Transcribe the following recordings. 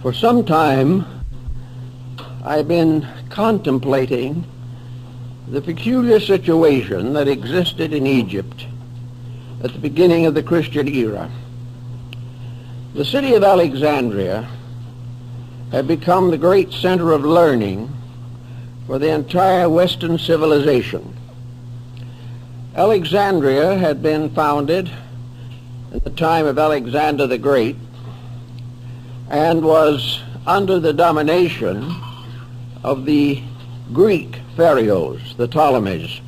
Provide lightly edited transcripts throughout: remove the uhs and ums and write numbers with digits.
For some time, I've been contemplating the peculiar situation that existed in Egypt at the beginning of the Christian era. The city of Alexandria had become the great center of learning for the entire Western civilization. Alexandria had been founded at the time of Alexander the Great and was under the domination of the Greek pharaohs, the Ptolemies.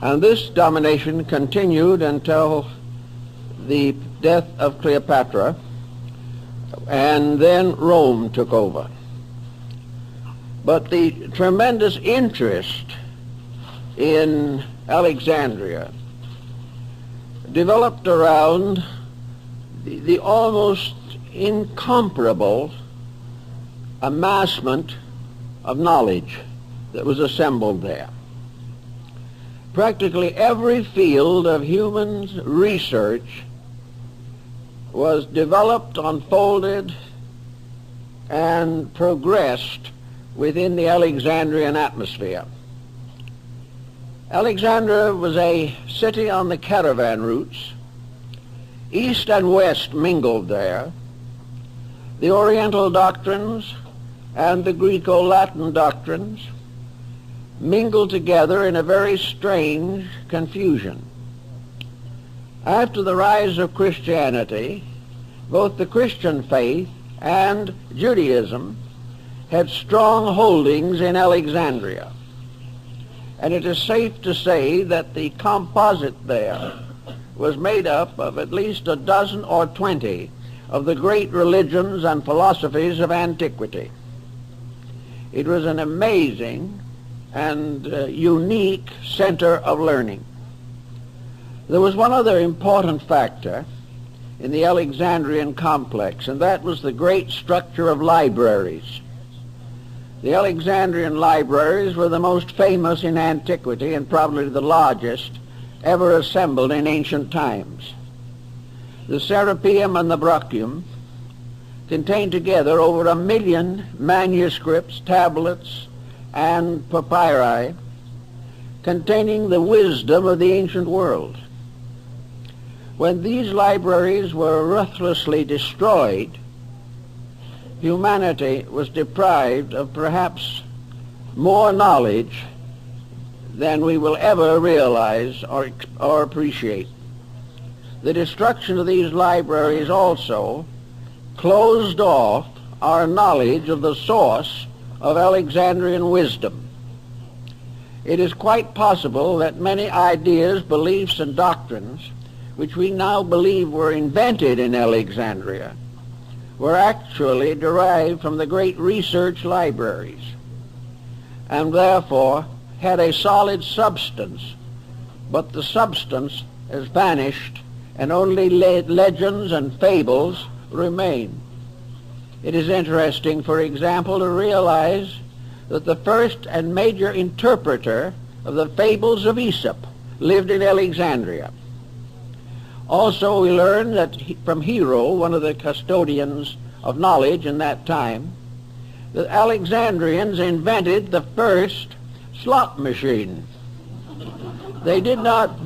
And this domination continued until the death of Cleopatra, and then Rome took over. But the tremendous interest in Alexandria developed around the almost incomparable amassment of knowledge that was assembled there. Practically every field of human research was developed, unfolded, and progressed within the Alexandrian atmosphere. Alexandria was a city on the caravan routes. East and West mingled there. The Oriental doctrines and the Greco-Latin doctrines mingled together in a very strange confusion. After the rise of Christianity, both the Christian faith and Judaism had strong holdings in Alexandria. And it is safe to say that the composite there was made up of at least a dozen or 20 of the great religions and philosophies of antiquity. It was an amazing and unique center of learning. There was one other important factor in the Alexandrian complex, and that was the great structure of libraries. The Alexandrian libraries were the most famous in antiquity and probably the largest ever assembled in ancient times. The Serapeum and the Brachium contained together over 1 million manuscripts, tablets, and papyri containing the wisdom of the ancient world. When these libraries were ruthlessly destroyed, humanity was deprived of perhaps more knowledge than we will ever realize or appreciate. The destruction of these libraries also closed off our knowledge of the source of Alexandrian wisdom. It is quite possible that many ideas, beliefs, and doctrines which we now believe were invented in Alexandria were actually derived from the great research libraries, and therefore had a solid substance, but the substance has vanished and only legends and fables remain. It is interesting, for example, to realize that the first and major interpreter of the fables of Aesop lived in Alexandria. Also, we learn that from Hero, one of the custodians of knowledge in that time, that Alexandrians invented the first slot machine. They did not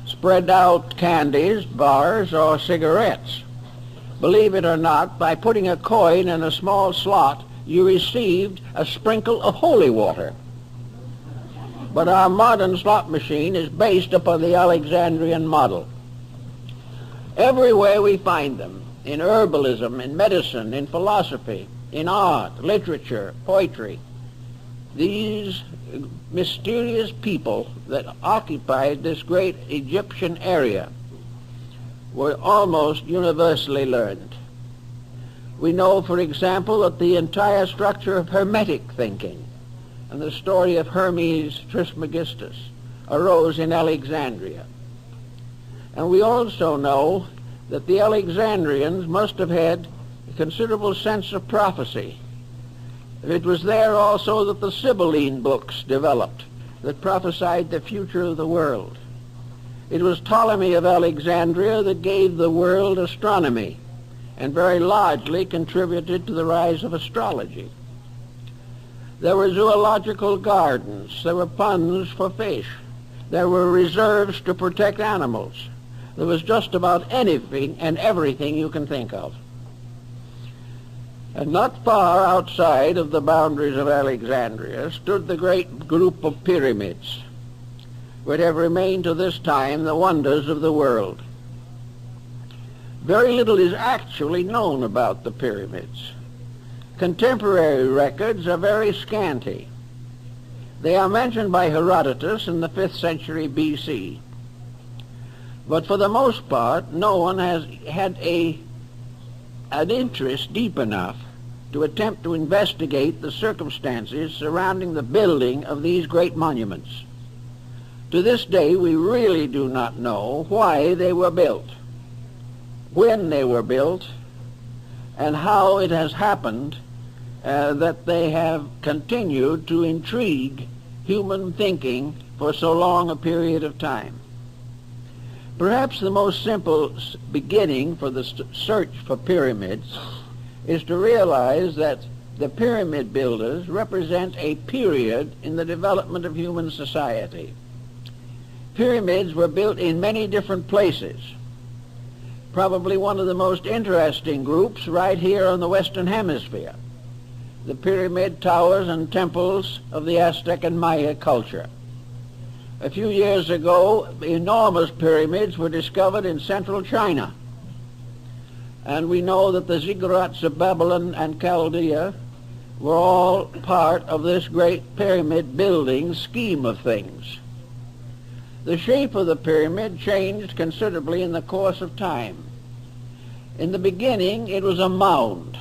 spread out candies, bars, or cigarettes. Believe it or not, by putting a coin in a small slot, you received a sprinkle of holy water. But our modern slot machine is based upon the Alexandrian model. Everywhere we find them, in herbalism, in medicine, in philosophy, in art, literature, poetry. These mysterious people that occupied this great Egyptian area were almost universally learned. We know, for example, that the entire structure of Hermetic thinking and the story of Hermes Trismegistus arose in Alexandria. And we also know that the Alexandrians must have had a considerable sense of prophecy. It was there also that the Sibylline books developed that prophesied the future of the world. It was Ptolemy of Alexandria that gave the world astronomy and very largely contributed to the rise of astrology. There were zoological gardens. There were ponds for fish. There were reserves to protect animals. There was just about anything and everything you can think of. And not far outside of the boundaries of Alexandria stood the great group of pyramids, which have remained to this time the wonders of the world. Very little is actually known about the pyramids. Contemporary records are very scanty. They are mentioned by Herodotus in the 5th century BC. But for the most part, no one has had an interest deep enough to attempt to investigate the circumstances surrounding the building of these great monuments. To this day, we really do not know why they were built, when they were built, and how it has happened that they have continued to intrigue human thinking for so long a period of time. Perhaps the most simple beginning for the search for pyramids is to realize that the pyramid builders represent a period in the development of human society. Pyramids were built in many different places. Probably one of the most interesting groups right here on the Western Hemisphere, the pyramid towers and temples of the Aztec and Maya culture. A few years ago, enormous pyramids were discovered in central China. And we know that the ziggurats of Babylon and Chaldea were all part of this great pyramid building scheme of things. The shape of the pyramid changed considerably in the course of time. In the beginning, it was a mound,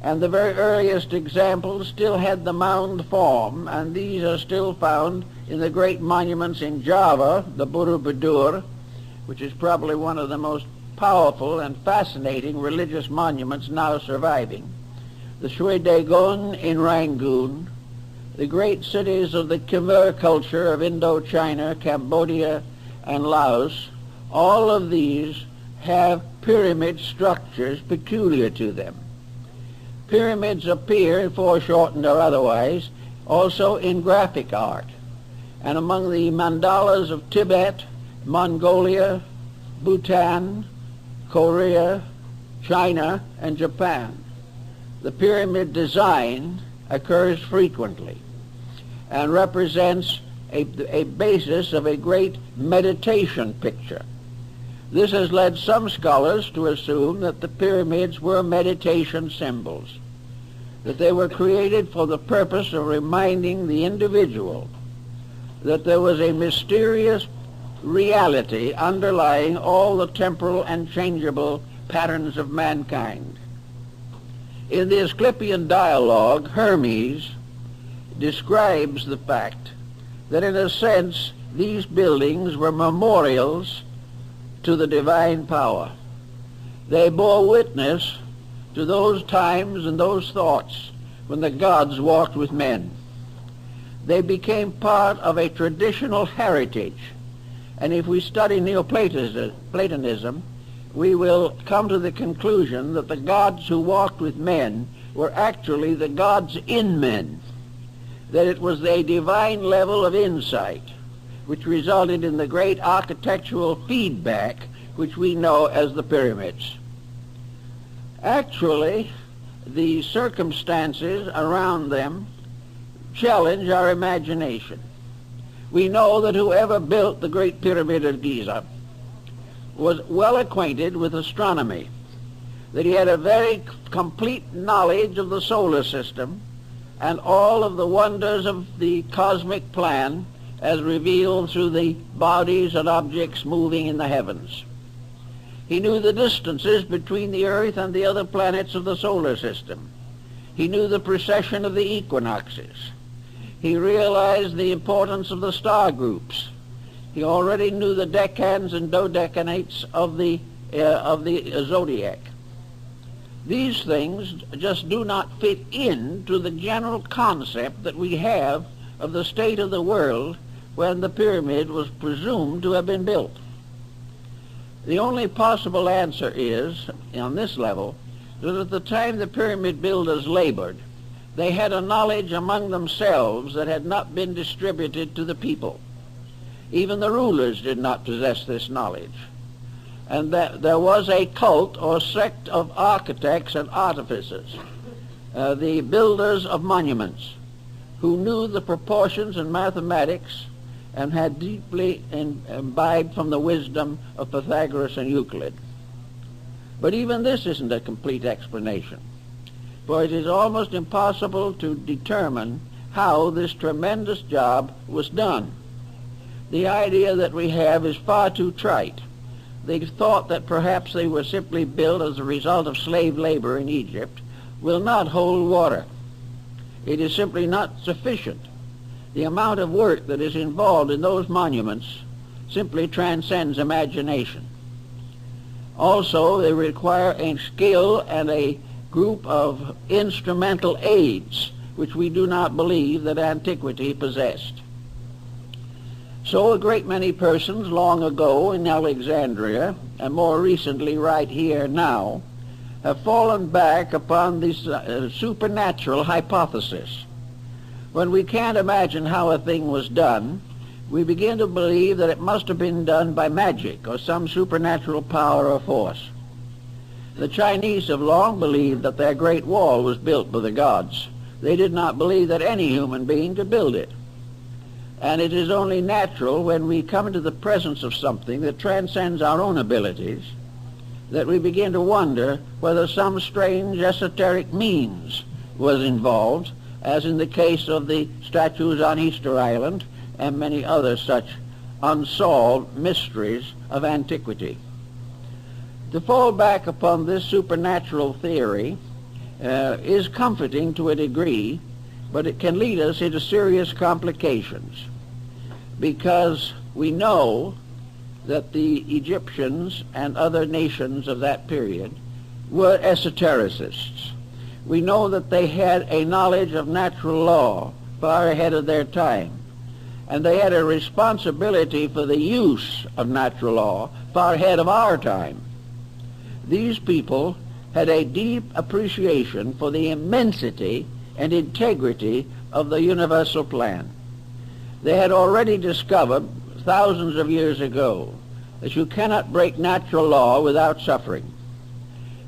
and the very earliest examples still had the mound form, and these are still found in the great monuments in Java, the Borobudur, which is probably one of the most powerful and fascinating religious monuments now surviving, the Shwe Dagon in Rangoon, the great cities of the Khmer culture of Indochina, Cambodia, and Laos. All of these have pyramid structures peculiar to them. Pyramids appear, foreshortened or otherwise, also in graphic art, and among the mandalas of Tibet, Mongolia, Bhutan, Korea, China, and Japan, the pyramid design occurs frequently and represents a basis of a great meditation picture. This has led some scholars to assume that the pyramids were meditation symbols, that they were created for the purpose of reminding the individual that there was a mysterious reality underlying all the temporal and changeable patterns of mankind. In the Asclepian dialogue, Hermes describes the fact that in a sense these buildings were memorials to the divine power. They bore witness to those times and those thoughts when the gods walked with men. They became part of a traditional heritage. And if we study Neoplatonism, we will come to the conclusion that the gods who walked with men were actually the gods in men, that it was a divine level of insight which resulted in the great architectural feedback which we know as the pyramids. Actually, the circumstances around them challenge our imagination. We know that whoever built the Great Pyramid of Giza was well acquainted with astronomy, that he had a very complete knowledge of the solar system and all of the wonders of the cosmic plan as revealed through the bodies and objects moving in the heavens. He knew the distances between the Earth and the other planets of the solar system. He knew the precession of the equinoxes. He realized the importance of the star groups. He already knew the decans and dodecanates of the zodiac. These things just do not fit into the general concept that we have of the state of the world when the pyramid was presumed to have been built. The only possible answer is, on this level, that at the time the pyramid builders labored, they had a knowledge among themselves that had not been distributed to the people. Even the rulers did not possess this knowledge. And that there was a cult or sect of architects and artificers, the builders of monuments, who knew the proportions and mathematics and had deeply imbibed from the wisdom of Pythagoras and Euclid. But even this isn't a complete explanation, for it is almost impossible to determine how this tremendous job was done. The idea that we have is far too trite. They thought that perhaps they were simply built as a result of slave labor in Egypt will not hold water. It is simply not sufficient. The amount of work that is involved in those monuments simply transcends imagination. Also, they require a skill and a group of instrumental aids which we do not believe that antiquity possessed. So a great many persons long ago in Alexandria, and more recently right here now, have fallen back upon this supernatural hypothesis. When we can't imagine how a thing was done, we begin to believe that it must have been done by magic or some supernatural power or force. The Chinese have long believed that their Great Wall was built by the gods. They did not believe that any human being could build it. And it is only natural when we come into the presence of something that transcends our own abilities that we begin to wonder whether some strange esoteric means was involved, as in the case of the statues on Easter Island and many other such unsolved mysteries of antiquity. To fall back upon this supernatural theory is comforting to a degree, but it can lead us into serious complications, because we know that the Egyptians and other nations of that period were esotericists. We know that they had a knowledge of natural law far ahead of their time, and they had a responsibility for the use of natural law far ahead of our time. These people had a deep appreciation for the immensity and integrity of the universal plan. They had already discovered thousands of years ago that you cannot break natural law without suffering.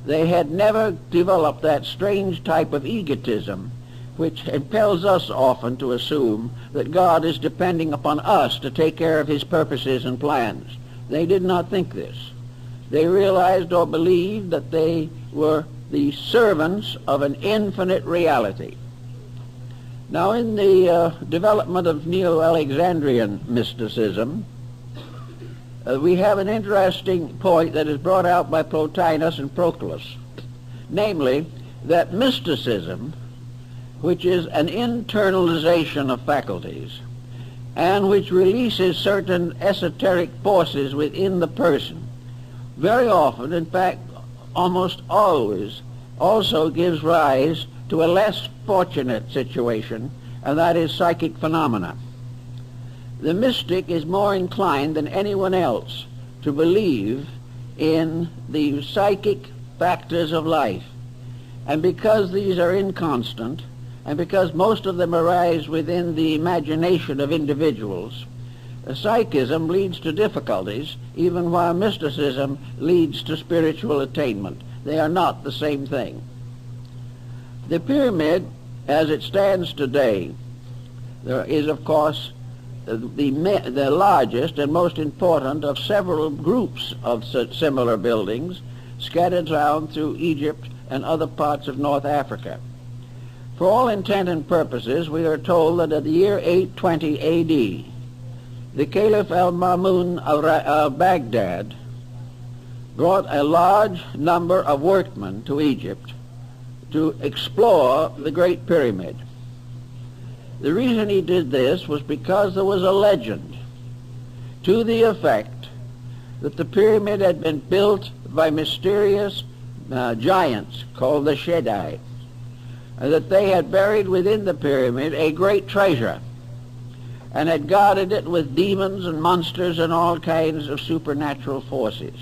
They had never developed that strange type of egotism which impels us often to assume that God is depending upon us to take care of his purposes and plans. They did not think this. They realized or believed that they were the servants of an infinite reality. Now, in the development of Neo-Alexandrian mysticism, we have an interesting point that is brought out by Plotinus and Proclus, namely that mysticism, which is an internalization of faculties and which releases certain esoteric forces within the person, very often, in fact almost always, also gives rise to a less fortunate situation, and that is psychic phenomena. The mystic is more inclined than anyone else to believe in the psychic factors of life. And because these are inconstant, and because most of them arise within the imagination of individuals, psychism leads to difficulties, even while mysticism leads to spiritual attainment. They are not the same thing. The pyramid, as it stands today, is, of course, the largest and most important of several groups of similar buildings scattered around through Egypt and other parts of North Africa. For all intent and purposes, we are told that at the year 820 A.D., the Caliph al-Ma'mun of Baghdad brought a large number of workmen to Egypt to explore the Great Pyramid. The reason he did this was because there was a legend to the effect that the pyramid had been built by mysterious giants called the Shaddai, and that they had buried within the pyramid a great treasure and had guarded it with demons and monsters and all kinds of supernatural forces.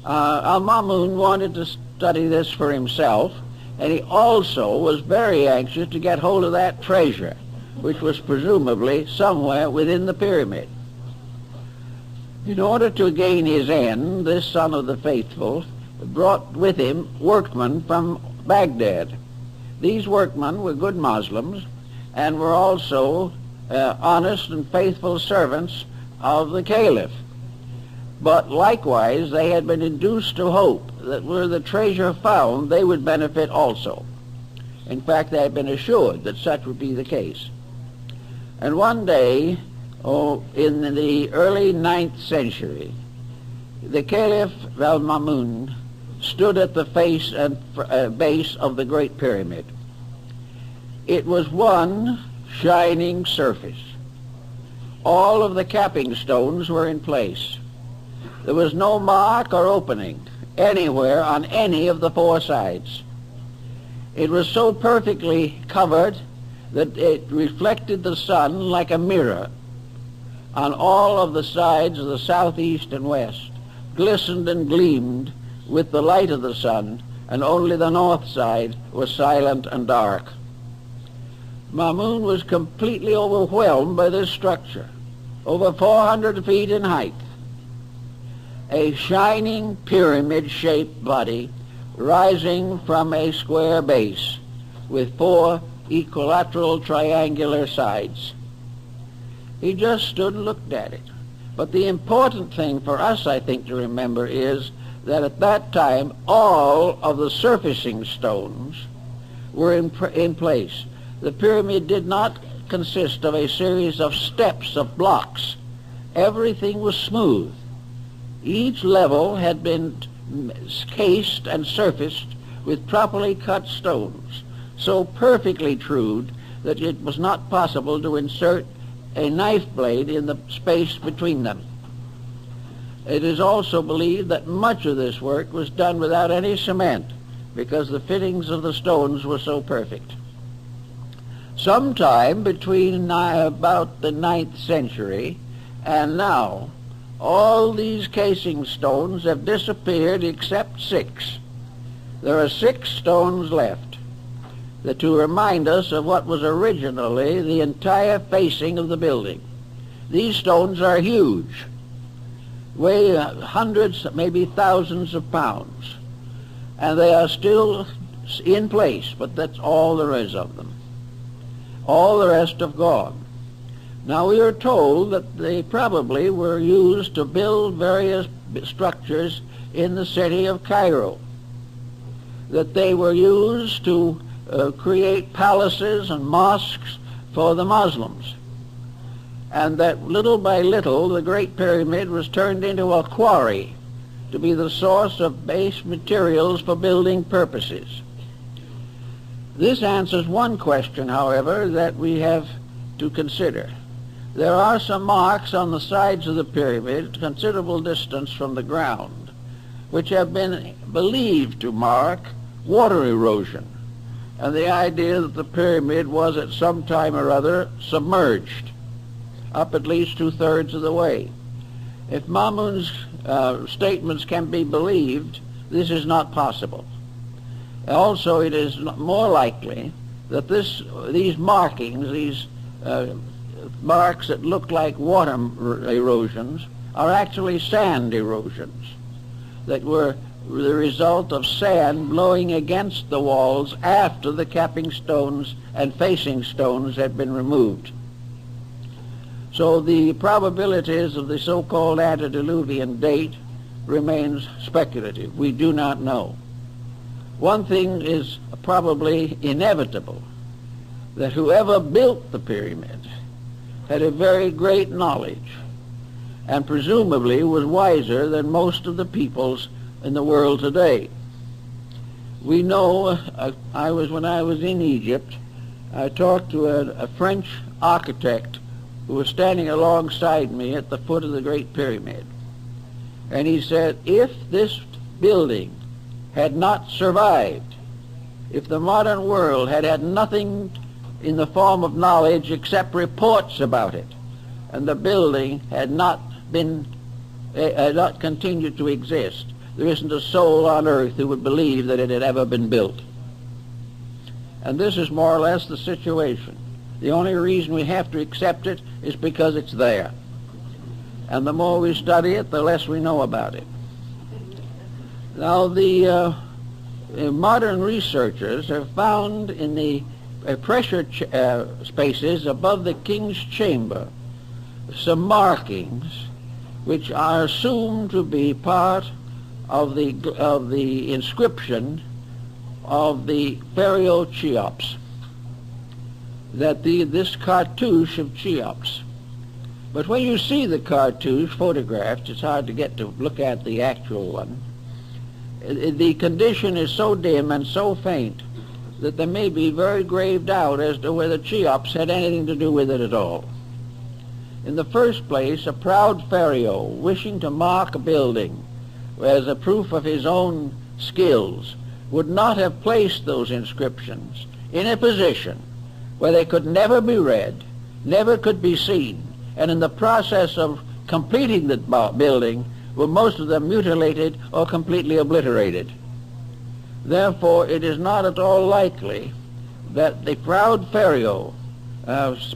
Al-Mamun wanted to study this for himself, and he also was very anxious to get hold of that treasure, which was presumably somewhere within the pyramid. In order to gain his end, this son of the faithful brought with him workmen from Baghdad. These workmen were good Muslims and were also honest and faithful servants of the Caliph. But likewise, they had been induced to hope that were the treasure found, they would benefit also. In fact, they had been assured that such would be the case. And one day, in the early 9th century, the Caliph Al-Mamun stood at the face and base of the Great Pyramid. It was one shining surface. All of the capping stones were in place. There was no mark or opening anywhere on any of the four sides. It was so perfectly covered that it reflected the sun like a mirror on all of the sides of the southeast and west, glistened and gleamed with the light of the sun, and only the north side was silent and dark. Mamun was completely overwhelmed by this structure, over 400 feet in height. A shining pyramid-shaped body rising from a square base with four equilateral triangular sides. He just stood and looked at it. But the important thing for us, I think, to remember is that at that time all of the surfacing stones were in place. The pyramid did not consist of a series of steps of blocks. Everything was smooth. Each level had been cased and surfaced with properly cut stones, so perfectly trued that it was not possible to insert a knife blade in the space between them. It is also believed that much of this work was done without any cement, because the fittings of the stones were so perfect. Sometime between about the 9th century and now, all these casing stones have disappeared except 6. There are 6 stones left to remind us of what was originally the entire facing of the building. These stones are huge, weigh hundreds, maybe thousands of pounds, and they are still in place, but that's all there is of them. All the rest have gone. Now we are told that they probably were used to build various structures in the city of Cairo, that they were used to create palaces and mosques for the Muslims, and that little by little the Great Pyramid was turned into a quarry to be the source of base materials for building purposes. This answers one question, however, that we have to consider. There are some marks on the sides of the pyramid, considerable distance from the ground, which have been believed to mark water erosion, and the idea that the pyramid was at some time or other submerged, up at least 2/3 of the way. If Mamun's statements can be believed, this is not possible. Also, it is more likely that these markings, these marks that look like water erosions, are actually sand erosions that were the result of sand blowing against the walls after the capping stones and facing stones had been removed. So the probabilities of the so-called antediluvian date remains speculative. We do not know. One thing is probably inevitable, that whoever built the pyramid had a very great knowledge and presumably was wiser than most of the peoples in the world today. We know, when I was in Egypt, I talked to a French architect who was standing alongside me at the foot of the Great Pyramid. And he said, if this building had not survived, if the modern world had had nothing in the form of knowledge except reports about it, and the building had not continued to exist, there isn't a soul on earth who would believe that it had ever been built. And this is more or less the situation. The only reason we have to accept it is because it's there. And the more we study it, the less we know about it. Now, the modern researchers have found in the pressure spaces above the king's chamber some markings which are assumed to be part of the inscription of the Pharaoh Cheops, that this cartouche of Cheops. But when you see the cartouche photographed, it's hard to get to look at the actual one. The condition is so dim and so faint that there may be very grave doubt as to whether Cheops had anything to do with it at all. In the first place, a proud pharaoh wishing to mark a building as a proof of his own skills would not have placed those inscriptions in a position where they could never be read, never could be seen, and in the process of completing the building were most of them mutilated or completely obliterated. Therefore, it is not at all likely that the proud pharaoh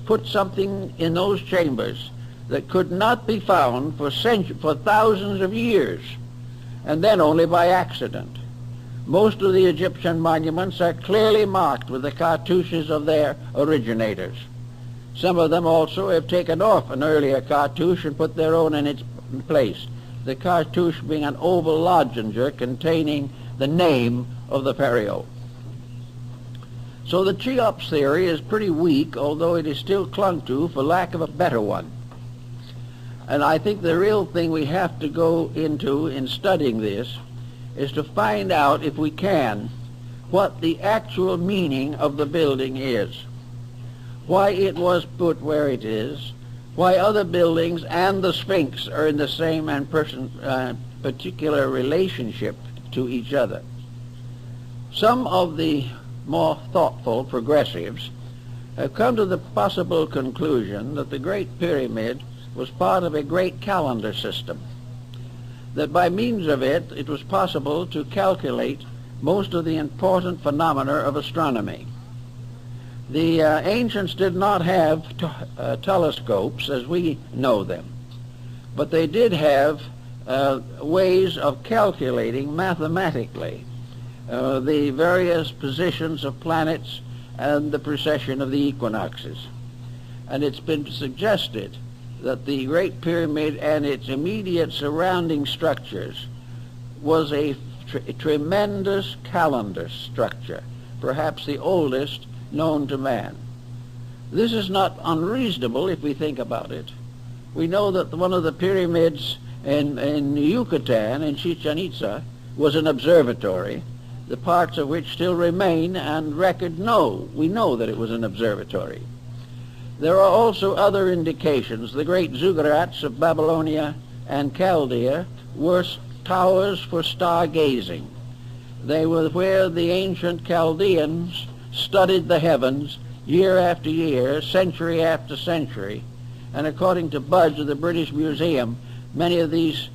put something in those chambers that could not be found for thousands of years, and then only by accident. Most of the Egyptian monuments are clearly marked with the cartouches of their originators. Some of them also have taken off an earlier cartouche and put their own in its place, the cartouche being an oval lozenger containing the name of the pharaoh. So the Cheops theory is pretty weak, although it is still clung to for lack of a better one. And I think the real thing we have to go into in studying this is to find out, if we can, what the actual meaning of the building is, why it was put where it is, why other buildings and the Sphinx are in the same and particular relationship to each other. Some of the more thoughtful progressives have come to the possible conclusion that the Great Pyramid was part of a great calendar system, that by means of it, it was possible to calculate most of the important phenomena of astronomy. The ancients did not have telescopes as we know them, but they did have ways of calculating mathematically the various positions of planets and the precession of the equinoxes. And it's been suggested that the Great Pyramid and its immediate surrounding structures was a tremendous calendar structure, perhaps the oldest known to man. This is not unreasonable if we think about it. We know that one of the pyramids in Yucatan, in Chichen Itza, was an observatory, the parts of which still remain and we know that it was an observatory. There are also other indications. The great ziggurats of Babylonia and Chaldea were towers for stargazing. They were where the ancient Chaldeans studied the heavens year after year, century after century. And according to Budge of the British Museum, many of these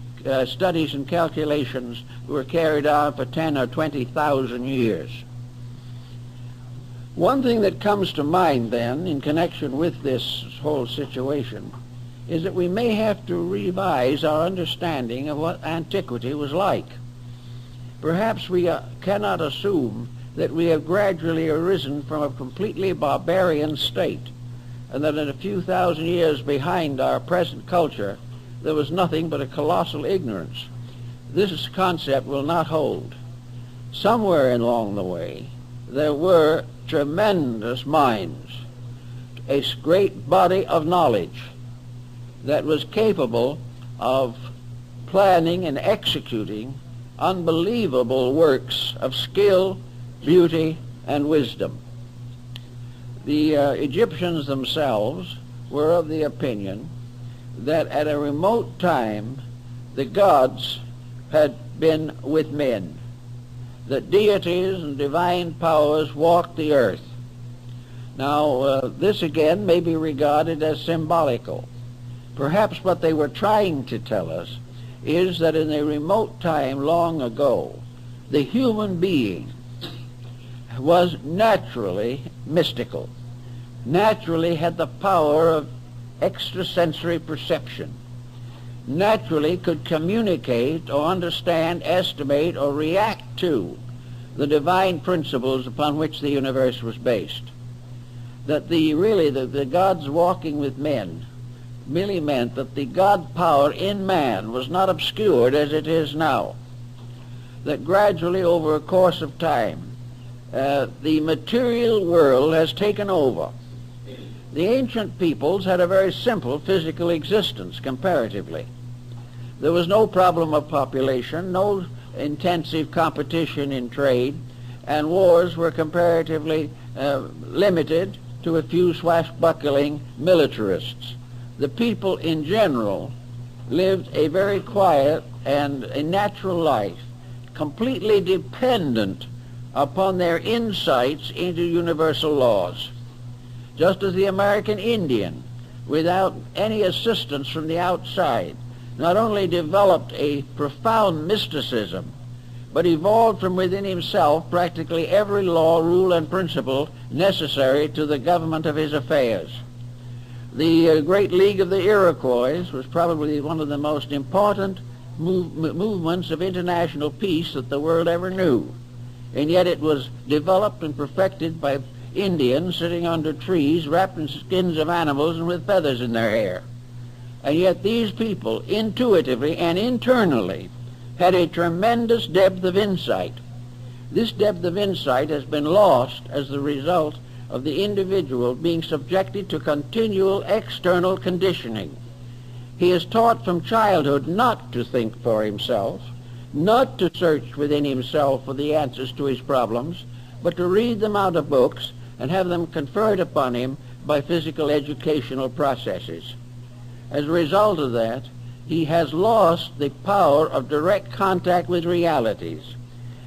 studies and calculations were carried on for 10 or 20,000 years. One thing that comes to mind then in connection with this whole situation is that we may have to revise our understanding of what antiquity was like. Perhaps we cannot assume that we have gradually arisen from a completely barbarian state, and that in a few thousand years behind our present culture there was nothing but a colossal ignorance. This concept will not hold. Somewhere along the way there were tremendous minds, a great body of knowledge that was capable of planning and executing unbelievable works of skill, beauty, and wisdom. The Egyptians themselves were of the opinion that at a remote time the gods had been with men, that deities and divine powers walked the earth. Now, this again may be regarded as symbolical. Perhaps what they were trying to tell us is that in a remote time long ago, the human being was naturally mystical, naturally had the power of extrasensory perception, naturally could communicate or understand, estimate, or react to the divine principles upon which the universe was based. That the God's walking with men merely meant that the God power in man was not obscured as it is now. That gradually over a course of time, the material world has taken over. The ancient peoples had a very simple physical existence comparatively. There was no problem of population, no intensive competition in trade, and wars were comparatively limited to a few swashbuckling militarists. The people in general lived a very quiet and a natural life, completely dependent upon their insights into universal laws. Just as the American Indian, without any assistance from the outside, not only developed a profound mysticism, but evolved from within himself practically every law, rule, and principle necessary to the government of his affairs. The Great League of the Iroquois was probably one of the most important movements of international peace that the world ever knew. And yet it was developed and perfected by Indians sitting under trees, wrapped in skins of animals and with feathers in their hair. And yet these people, intuitively and internally, had a tremendous depth of insight. This depth of insight has been lost as the result of the individual being subjected to continual external conditioning. He is taught from childhood not to think for himself, not to search within himself for the answers to his problems, but to read them out of books and have them conferred upon him by physical educational processes. As a result of that, he has lost the power of direct contact with realities.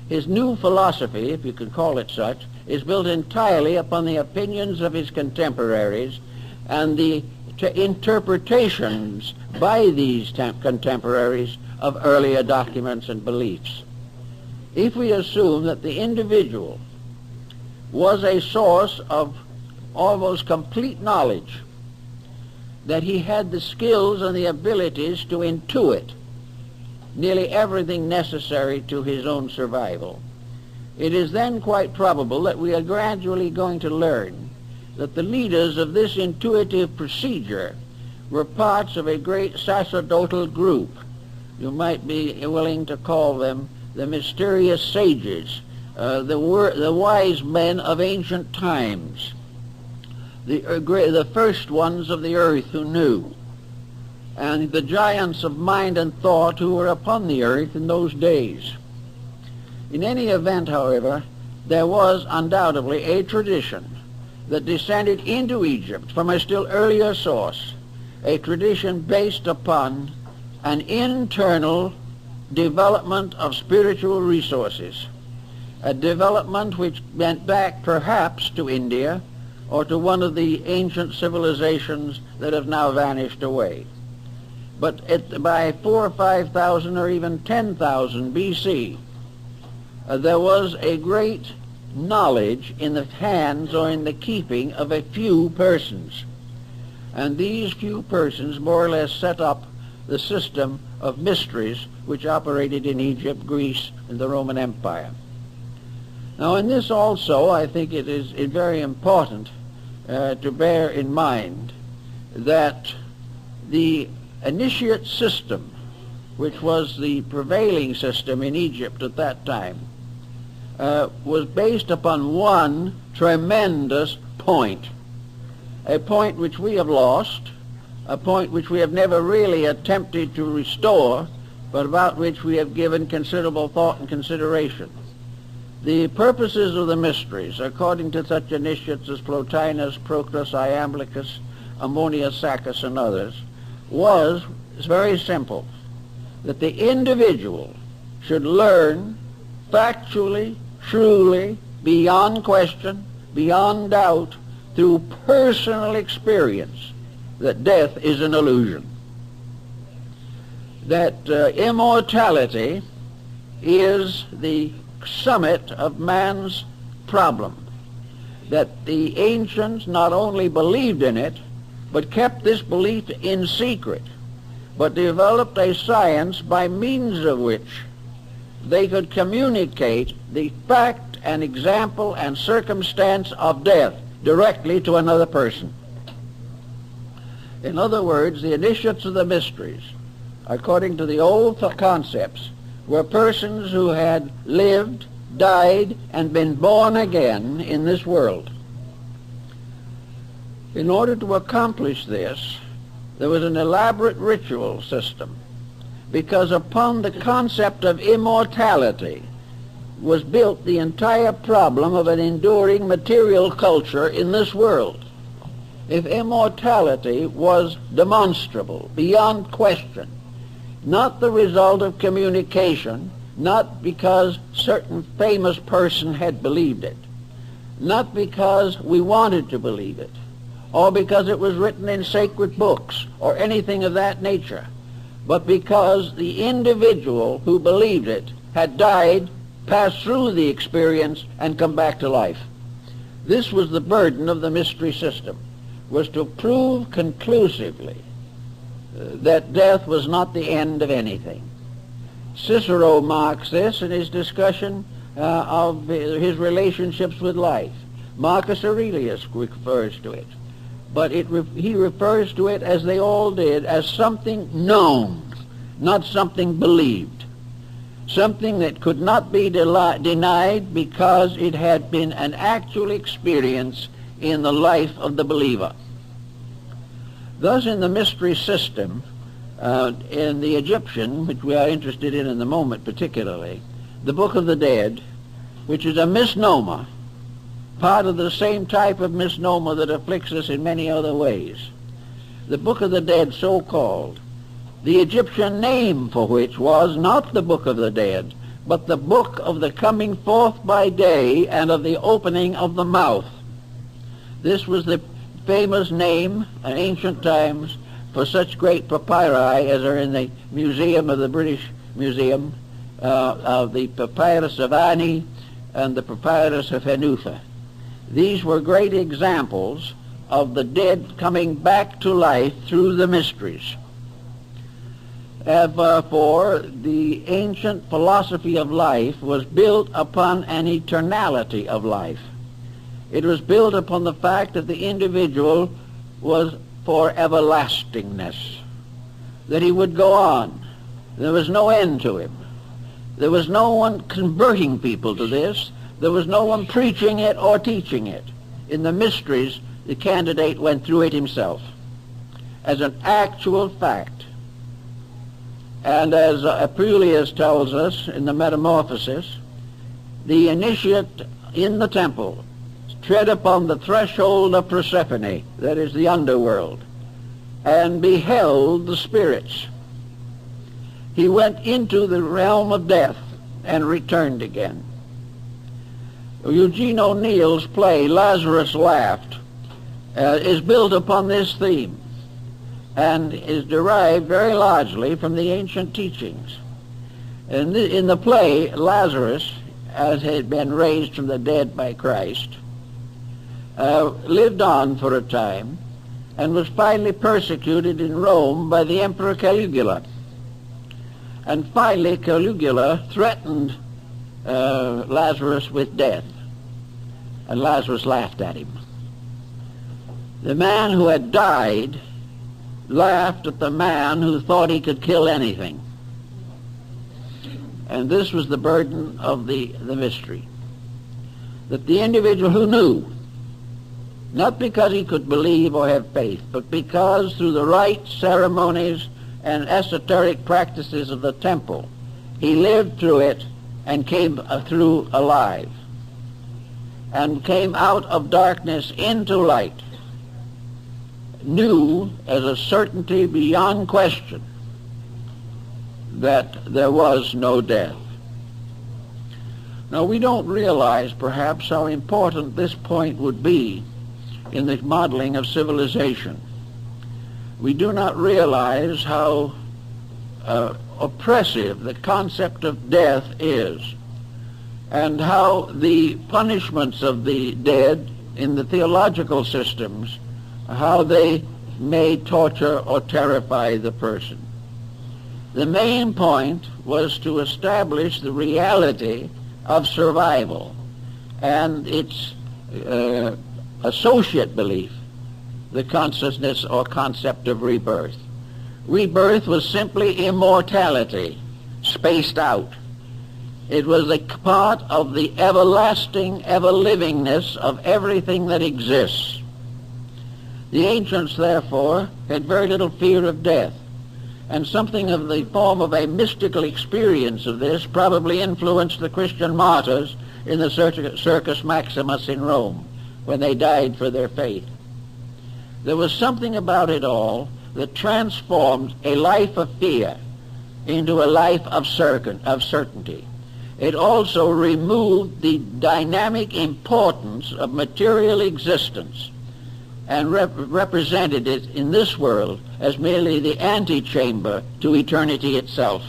His new philosophy, if you could call it such, is built entirely upon the opinions of his contemporaries and the interpretations by these contemporaries of earlier documents and beliefs. If we assume that the individual was a source of almost complete knowledge, that he had the skills and the abilities to intuit nearly everything necessary to his own survival, it is then quite probable that we are gradually going to learn that the leaders of this intuitive procedure were parts of a great sacerdotal group. You might be willing to call them the mysterious sages, the wise men of ancient times, the first ones of the earth who knew, and the giants of mind and thought who were upon the earth in those days. In any event, however, there was undoubtedly a tradition that descended into Egypt from a still earlier source, a tradition based upon an internal development of spiritual resources, a development which went back perhaps to India or to one of the ancient civilizations that have now vanished away. But by 4,000 or 5,000 or even 10,000 BC, there was a great knowledge in the hands or in the keeping of a few persons. And these few persons more or less set up the system of mysteries which operated in Egypt, Greece, and the Roman Empire. Now in this also, I think it is very important to bear in mind that the initiate system, which was the prevailing system in Egypt at that time, was based upon one tremendous point, a point which we have lost, a point which we have never really attempted to restore, but about which we have given considerable thought and consideration. The purposes of the mysteries, according to such initiates as Plotinus, Proclus, Iamblichus, Ammonius Saccas, and others, was very simple, that the individual should learn factually, truly, beyond question, beyond doubt, through personal experience, that death is an illusion. that immortality is the summit of man's problem, that the ancients not only believed in it, but kept this belief in secret, but developed a science by means of which they could communicate the fact and example and circumstance of death directly to another person. In other words, the initiates of the mysteries, according to the old concepts, were persons who had lived, died, and been born again in this world. In order to accomplish this, there was an elaborate ritual system, because upon the concept of immortality was built the entire problem of an enduring material culture in this world. If immortality was demonstrable, beyond question, not the result of communication, not because certain famous person had believed it, not because we wanted to believe it, or because it was written in sacred books, or anything of that nature, but because the individual who believed it had died, passed through the experience, and come back to life. This was the burden of the mystery system, was to prove conclusively that death was not the end of anything. Cicero marks this in his discussion of his relationships with life. Marcus Aurelius refers to it. But he refers to it, as they all did, as something known, not something believed. Something that could not be denied because it had been an actual experience in the life of the believer. Thus, in the mystery system, in the Egyptian, which we are interested in the moment particularly, the Book of the Dead, which is a misnomer, part of the same type of misnomer that afflicts us in many other ways. The Book of the Dead, so called, the Egyptian name for which was not the Book of the Dead, but the Book of the Coming Forth by Day and of the Opening of the Mouth. This was the famous name in ancient times for such great papyri as are in the Museum of the British Museum, of the Papyrus of Ani and the Papyrus of Hanufa. These were great examples of the dead coming back to life through the mysteries. Therefore, the ancient philosophy of life was built upon an eternality of life. It was built upon the fact that the individual was for everlastingness, that he would go on. There was no end to him. There was no one converting people to this. There was no one preaching it or teaching it. In the mysteries, the candidate went through it himself as an actual fact. And as Apuleius tells us in the Metamorphosis, the initiate in the temple tread upon the threshold of Persephone, that is the underworld, and beheld the spirits. He went into the realm of death and returned again. Eugene O'Neill's play, Lazarus Laughed, is built upon this theme and is derived very largely from the ancient teachings. In the play, Lazarus, as had been raised from the dead by Christ, lived on for a time and was finally persecuted in Rome by the Emperor Caligula. And finally Caligula threatened Lazarus with death, and Lazarus laughed at him. The man who had died laughed at the man who thought he could kill anything. And this was the burden of the mystery, that the individual who knew, not because he could believe or have faith, but because through the rites, ceremonies, and esoteric practices of the temple, he lived through it and came through alive, and came out of darkness into light, knew as a certainty beyond question that there was no death. Now, we don't realize perhaps how important this point would be in the modeling of civilization. We do not realize how oppressive the concept of death is, and how the punishments of the dead in the theological systems, how they may torture or terrify the person. The main point was to establish the reality of survival and its associate belief, the consciousness or concept of rebirth. Rebirth was simply immortality, spaced out. It was a part of the everlasting, ever-livingness of everything that exists. The ancients, therefore, had very little fear of death, and something of the form of a mystical experience of this probably influenced the Christian martyrs in the Circus Maximus in Rome, when they died for their faith. There was something about it all that transformed a life of fear into a life of certainty. It also removed the dynamic importance of material existence and represented it in this world as merely the antechamber to eternity itself.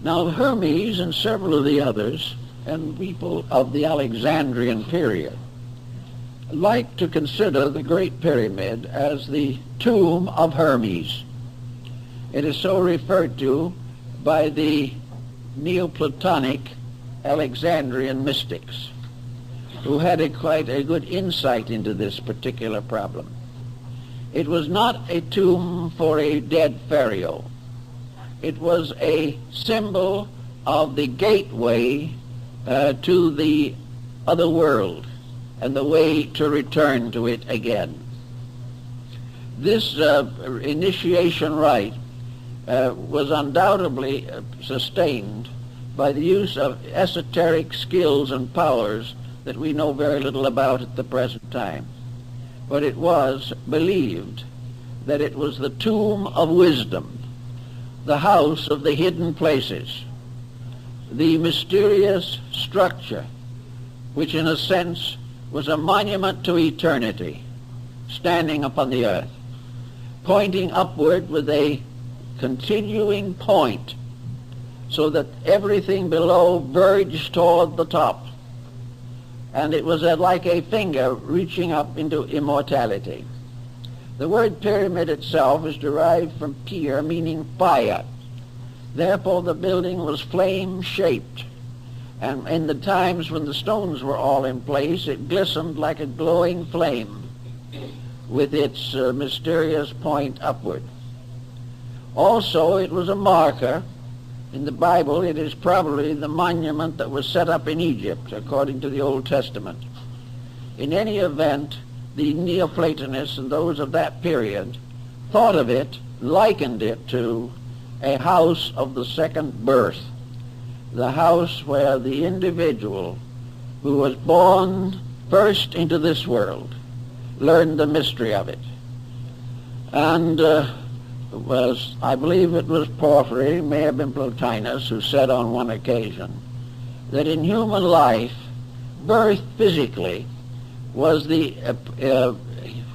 Now Hermes and several of the others and people of the Alexandrian period like to consider the Great Pyramid as the tomb of Hermes. It is so referred to by the Neoplatonic Alexandrian mystics, who had quite a good insight into this particular problem. It was not a tomb for a dead pharaoh. It was a symbol of the gateway to the other world and the way to return to it again. This initiation rite was undoubtedly sustained by the use of esoteric skills and powers that we know very little about at the present time. But it was believed that it was the tomb of wisdom, the house of the hidden places, the mysterious structure, which in a sense was a monument to eternity, standing upon the earth, pointing upward with a continuing point, so that everything below verged toward the top. And it was like a finger reaching up into immortality. The word pyramid itself is derived from pyr, meaning fire. Therefore the building was flame-shaped. And in the times when the stones were all in place, it glistened like a glowing flame with its mysterious point upward. Also, it was a marker. In the Bible, it is probably the monument that was set up in Egypt, according to the Old Testament. In any event, the Neoplatonists and those of that period thought of it, likened it to a house of the second birth, the house where the individual who was born first into this world learned the mystery of it. And I believe it was Porphyry, may have been Plotinus, who said on one occasion that in human life, birth physically was the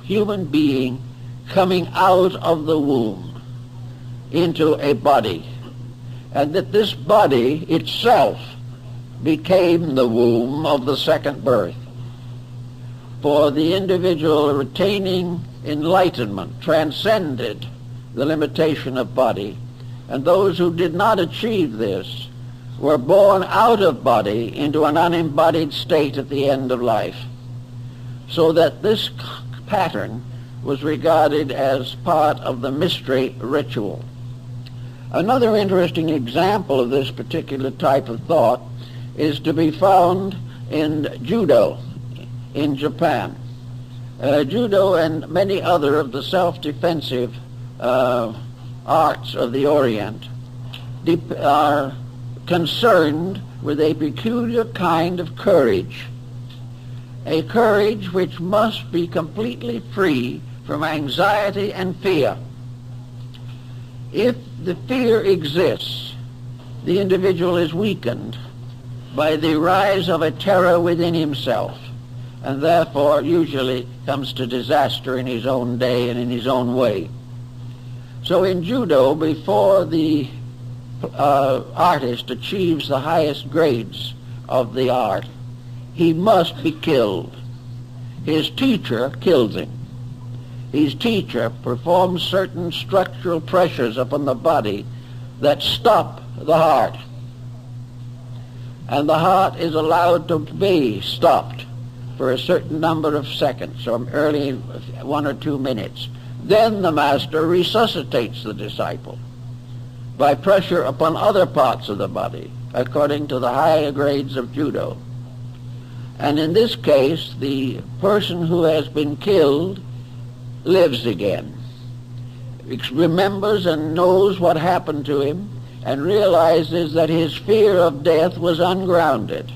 human being coming out of the womb into a body, and that this body itself became the womb of the second birth. For the individual retaining enlightenment transcended the limitation of body, and those who did not achieve this were born out of body into an unembodied state at the end of life, so that this pattern was regarded as part of the mystery ritual. Another interesting example of this particular type of thought is to be found in Judo in Japan. Judo and many other of the self-defensive arts of the Orient are concerned with a peculiar kind of courage, a courage which must be completely free from anxiety and fear. If the fear exists, the individual is weakened by the rise of a terror within himself, and therefore usually comes to disaster in his own day and in his own way. So in judo, before the artist achieves the highest grades of the art, he must be killed. His teacher kills him. His teacher performs certain structural pressures upon the body that stop the heart. And the heart is allowed to be stopped for a certain number of seconds, or early 1 or 2 minutes. Then the master resuscitates the disciple by pressure upon other parts of the body, according to the higher grades of judo. And in this case, the person who has been killed lives again, remembers and knows what happened to him, and realizes that his fear of death was ungrounded,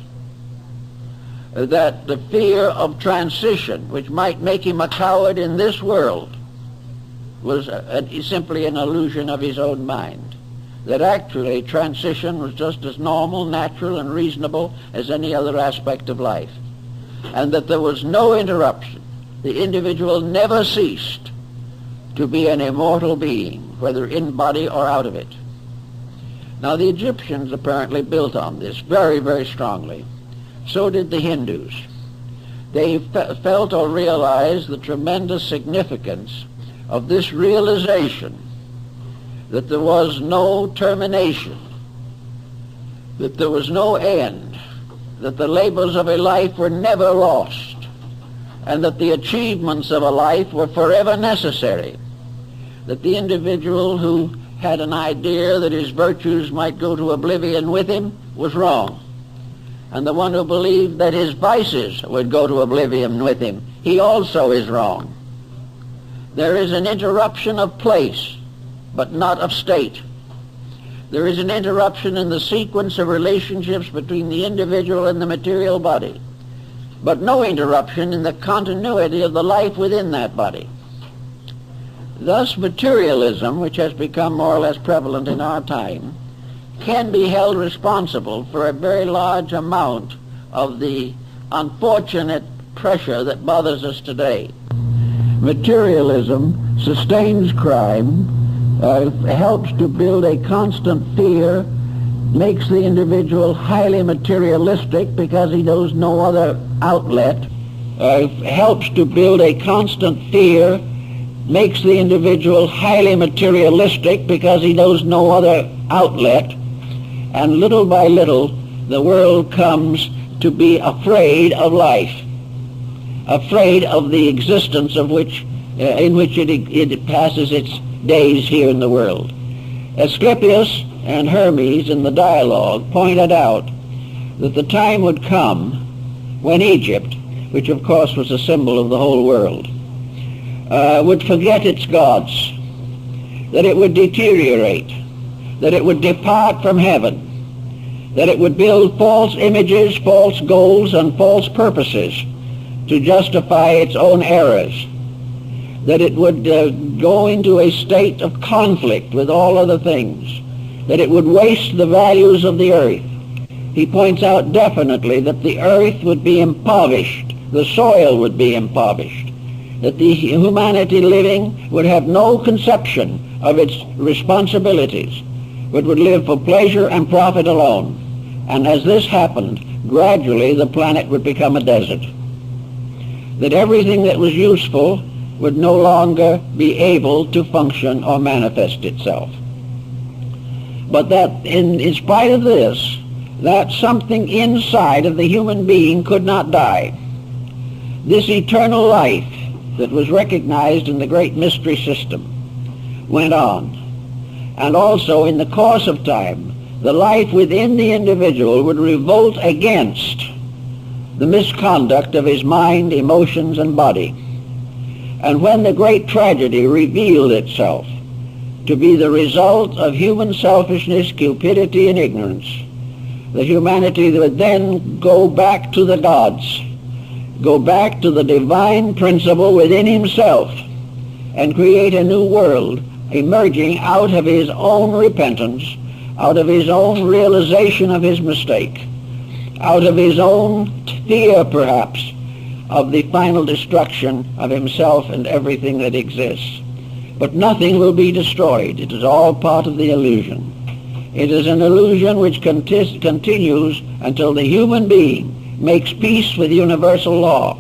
that the fear of transition, which might make him a coward in this world, was simply an illusion of his own mind, that actually transition was just as normal, natural, and reasonable as any other aspect of life, and that there was no interruption. The individual never ceased to be an immortal being, whether in body or out of it. Now, the Egyptians apparently built on this very, very strongly. So did the Hindus. They felt or realized the tremendous significance of this realization that there was no termination, that there was no end, that the labors of a life were never lost, and that the achievements of a life were forever necessary, that the individual who had an idea that his virtues might go to oblivion with him was wrong, and the one who believed that his vices would go to oblivion with him, he also is wrong. There is an interruption of place, but not of state. There is an interruption in the sequence of relationships between the individual and the material body, but no interruption in the continuity of the life within that body. Thus, materialism, which has become more or less prevalent in our time, can be held responsible for a very large amount of the unfortunate pressure that bothers us today. Materialism sustains crime, helps to build a constant fear, makes the individual highly materialistic because he knows no other outlet, helps to build a constant fear, makes the individual highly materialistic because he knows no other outlet, and little by little the world comes to be afraid of life, afraid of the existence of which, in which it passes its days here in the world. Asclepius and Hermes in the dialogue pointed out that the time would come when Egypt, which of course was a symbol of the whole world, would forget its gods, that it would deteriorate, that it would depart from heaven, that it would build false images, false goals, and false purposes to justify its own errors, that it would go into a state of conflict with all other things, that it would waste the values of the earth. He points out definitely that the earth would be impoverished, the soil would be impoverished, that the humanity living would have no conception of its responsibilities, but would live for pleasure and profit alone. And as this happened, gradually the planet would become a desert, that everything that was useful would no longer be able to function or manifest itself. But that in spite of this, that something inside of the human being could not die. This eternal life that was recognized in the great mystery system went on. And also in the course of time, the life within the individual would revolt against the misconduct of his mind, emotions, and body. And when the great tragedy revealed itself to be the result of human selfishness, cupidity, and ignorance, the humanity would then go back to the gods, go back to the divine principle within himself, and create a new world emerging out of his own repentance, out of his own realization of his mistake, out of his own fear, perhaps, of the final destruction of himself and everything that exists. But nothing will be destroyed. It is all part of the illusion. It is an illusion which continues until the human being makes peace with universal law.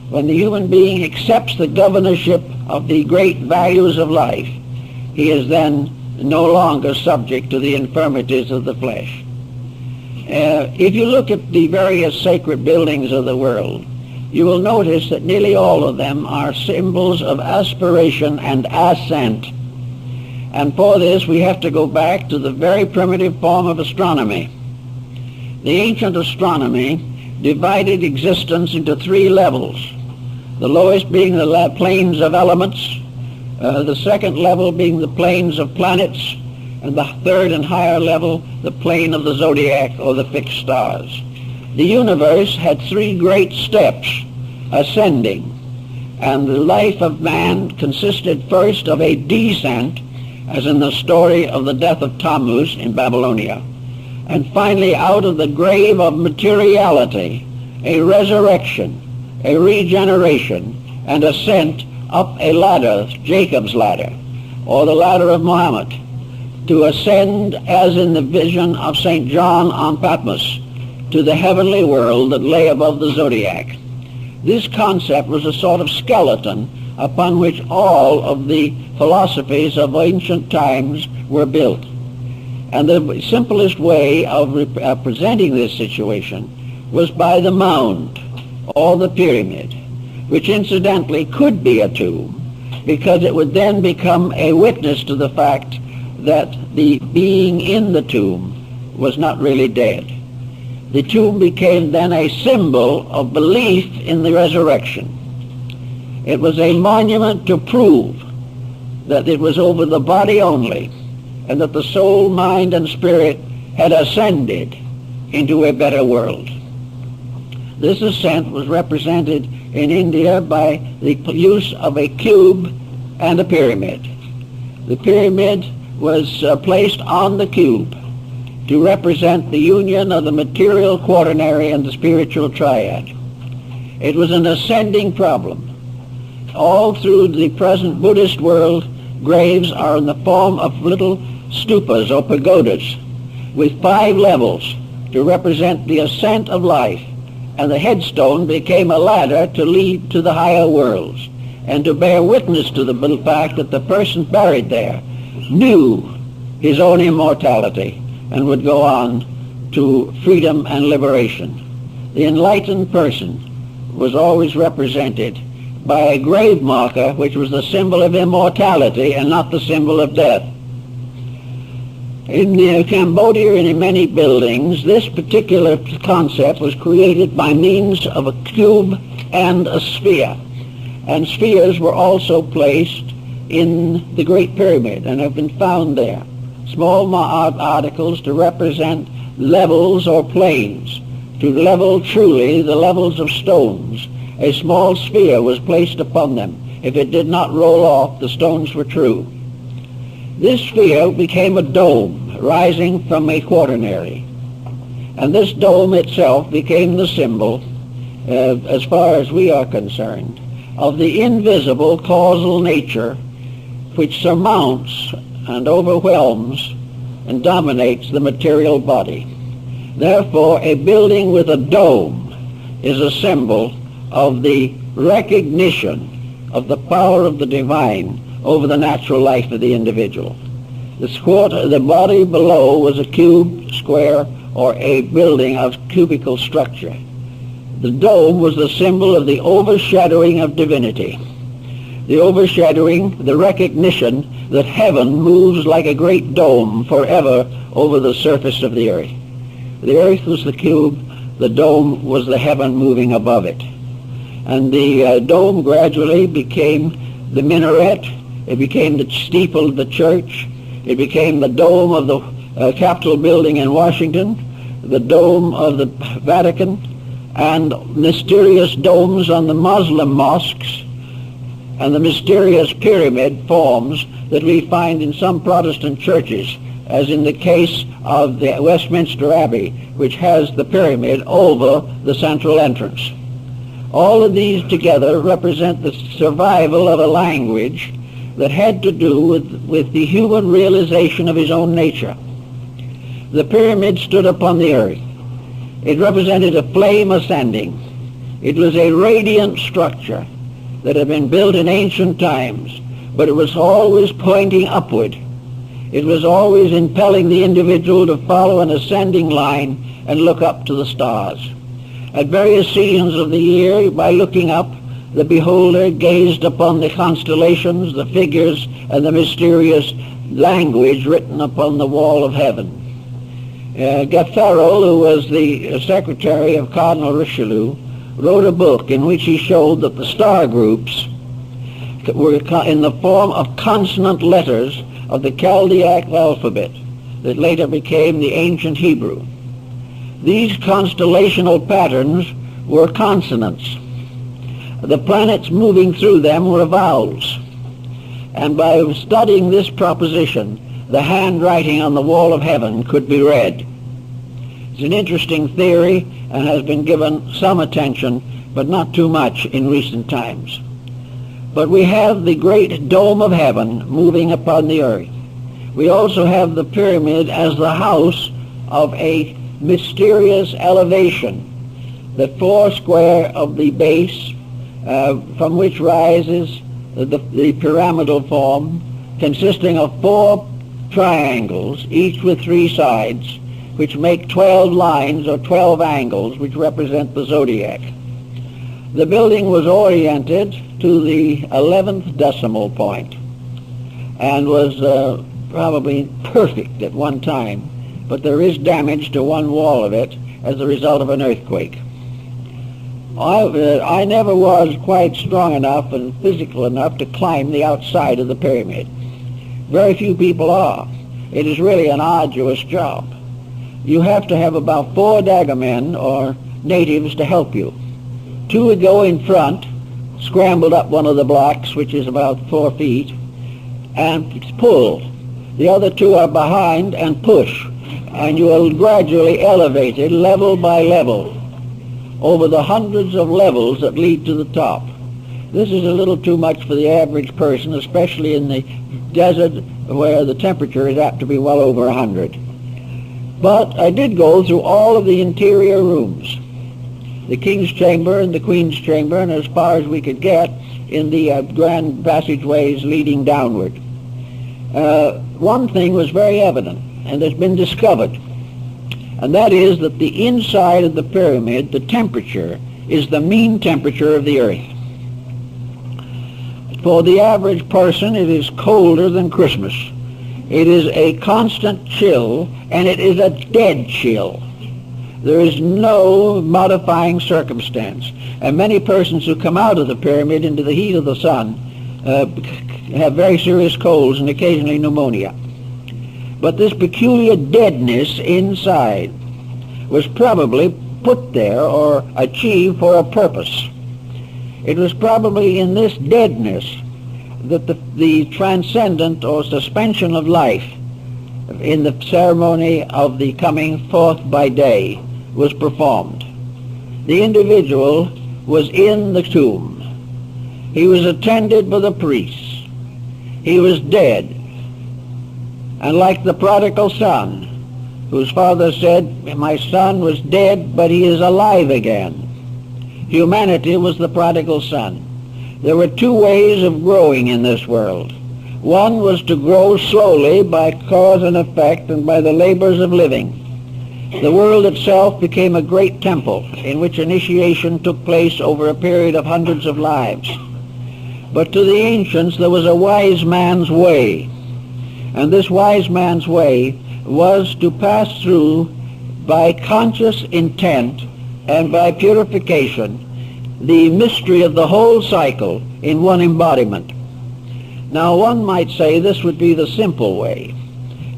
When the human being accepts the governorship of the great values of life, he is then no longer subject to the infirmities of the flesh. If you look at the various sacred buildings of the world, you will notice that nearly all of them are symbols of aspiration and ascent. And for this we have to go back to the very primitive form of astronomy. The ancient astronomy divided existence into three levels, the lowest being the planes of elements, the second level being the planes of planets, and the third and higher level, the plane of the zodiac or the fixed stars. The universe had three great steps ascending, and the life of man consisted first of a descent, as in the story of the death of Tammuz in Babylonia, and finally out of the grave of materiality, a resurrection, a regeneration, and ascent up a ladder, Jacob's ladder, or the ladder of Muhammad, to ascend, as in the vision of St. John on Patmos, to the heavenly world that lay above the zodiac. This concept was a sort of skeleton upon which all of the philosophies of ancient times were built. And the simplest way of presenting this situation was by the mound, or the pyramid, which incidentally could be a tomb, because it would then become a witness to the fact that the being in the tomb was not really dead. The tomb became then a symbol of belief in the resurrection. It was a monument to prove that it was over the body only, and that the soul, mind, and spirit had ascended into a better world. This ascent was represented in India by the use of a cube and a pyramid. The pyramid was placed on the cube to represent the union of the material quaternary and the spiritual triad. It was an ascending problem. All through the present Buddhist world, graves are in the form of little stupas or pagodas with 5 levels to represent the ascent of life, and the headstone became a ladder to lead to the higher worlds and to bear witness to the fact that the person buried there knew his own immortality and would go on to freedom and liberation. The enlightened person was always represented by a grave marker, which was the symbol of immortality and not the symbol of death. In Cambodia and in many buildings, this particular concept was created by means of a cube and a sphere. And spheres were also placed in the Great Pyramid and have been found there. Small articles to represent levels or planes, to level truly the levels of stones. A small sphere was placed upon them. If it did not roll off, the stones were true. This sphere became a dome rising from a quaternary. And this dome itself became the symbol, as far as we are concerned, of the invisible causal nature which surmounts and overwhelms and dominates the material body. Therefore, a building with a dome is a symbol of the recognition of the power of the divine over the natural life of the individual. The body below was a cube, square, or a building of cubical structure. The dome was the symbol of the overshadowing of divinity. The overshadowing, the recognition that heaven moves like a great dome forever over the surface of the earth. The earth was the cube, the dome was the heaven moving above it. And the dome gradually became the minaret, it became the steeple of the church, it became the dome of the Capitol building in Washington, the dome of the Vatican, and mysterious domes on the Muslim mosques, and the mysterious pyramid forms that we find in some Protestant churches, as in the case of the Westminster Abbey, which has the pyramid over the central entrance. All of these together represent the survival of a language that had to do with the human realization of his own nature. The pyramid stood upon the earth. It represented a flame ascending. It was a radiant structure that had been built in ancient times, but it was always pointing upward. It was always impelling the individual to follow an ascending line and look up to the stars. At various seasons of the year, by looking up, the beholder gazed upon the constellations, the figures, and the mysterious language written upon the wall of heaven. Gatherel, who was the secretary of Cardinal Richelieu, wrote a book in which he showed that the star groups were in the form of consonant letters of the Chaldaic alphabet that later became the ancient Hebrew. These constellational patterns were consonants. The planets moving through them were vowels. And by studying this proposition, the handwriting on the wall of heaven could be read. It's an interesting theory and has been given some attention, but not too much in recent times. But we have the great dome of heaven moving upon the earth. We also have the pyramid as the house of a mysterious elevation, the four square of the base from which rises the pyramidal form, consisting of 4 triangles, each with 3 sides, which make 12 lines or 12 angles, which represent the zodiac. The building was oriented to the 11th decimal point and was probably perfect at one time, but there is damage to one wall of it as a result of an earthquake. I never was quite strong enough and physical enough to climb the outside of the pyramid. Very few people are. It is really an arduous job. You have to have about 4 daggermen or natives to help you. 2 would go in front, scrambled up one of the blocks, which is about 4 feet, and pull. The other 2 are behind and push, and you are gradually elevated level by level over the hundreds of levels that lead to the top. This is a little too much for the average person, especially in the desert where the temperature is apt to be well over 100. But I did go through all of the interior rooms, the King's Chamber and the Queen's Chamber, and as far as we could get in the grand passageways leading downward. One thing was very evident, and has been discovered, and that is that the inside of the pyramid, the temperature, is the mean temperature of the earth. For the average person, it is colder than Christmas. It is a constant chill, and it is a dead chill. There is no modifying circumstance. And many persons who come out of the pyramid into the heat of the sun have very serious colds and occasionally pneumonia. But this peculiar deadness inside was probably put there or achieved for a purpose. It was probably in this deadness that the transcendent or suspension of life in the ceremony of the coming forth by day was performed. The individual was in the tomb. He was attended by the priests. He was dead. And like the prodigal son, whose father said, "My son was dead, but he is alive again," humanity was the prodigal son. There were 2 ways of growing in this world. One was to grow slowly by cause and effect and by the labors of living. The world itself became a great temple in which initiation took place over a period of hundreds of lives. But to the ancients there was a wise man's way, and this wise man's way was to pass through by conscious intent and by purification the mystery of the whole cycle in one embodiment. Now one might say this would be the simple way,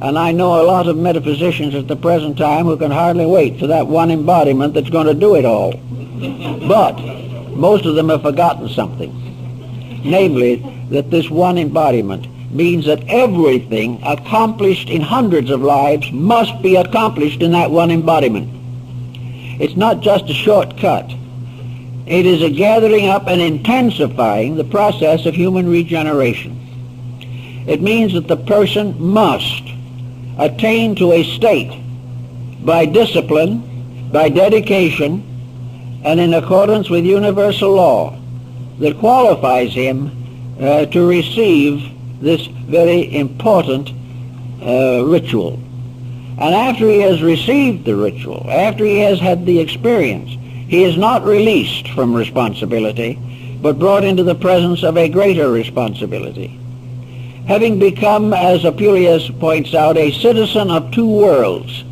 and I know a lot of metaphysicians at the present time who can hardly wait for that one embodiment that's going to do it all. But most of them have forgotten something, namely that this one embodiment means that everything accomplished in hundreds of lives must be accomplished in that one embodiment. It's not just a shortcut. It is a gathering up and intensifying the process of human regeneration. It means that the person must attain to a state by discipline, by dedication, and in accordance with universal law that qualifies him to receive this very important ritual. And after he has received the ritual, after he has had the experience, he is not released from responsibility, but brought into the presence of a greater responsibility. Having become, as Apuleius points out, a citizen of two worlds,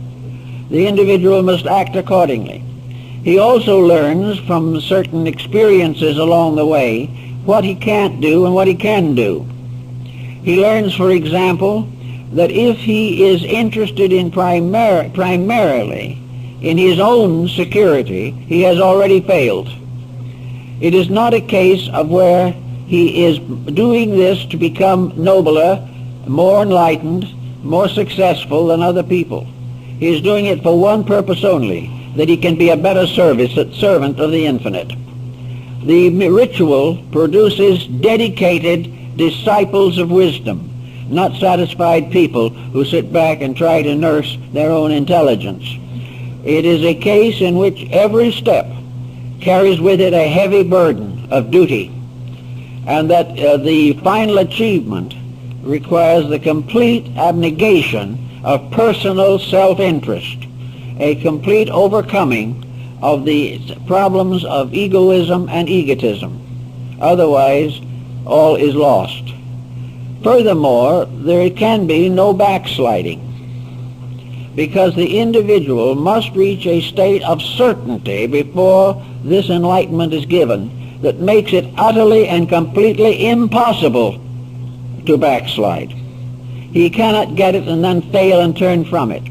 the individual must act accordingly. He also learns from certain experiences along the way what he can't do and what he can do. He learns, for example, that if he is interested in primarily in his own security, he has already failed. It is not a case of where he is doing this to become nobler, more enlightened, more successful than other people. He is doing it for one purpose only, that he can be a better servant of the infinite. The ritual produces dedicated disciples of wisdom, not satisfied people who sit back and try to nurse their own intelligence. It is a case in which every step carries with it a heavy burden of duty, and that the final achievement requires the complete abnegation of personal self-interest, a complete overcoming of the problems of egoism and egotism. Otherwise, all is lost. Furthermore, there can be no backsliding, because the individual must reach a state of certainty before this enlightenment is given that makes it utterly and completely impossible to backslide. He cannot get it and then fail and turn from it.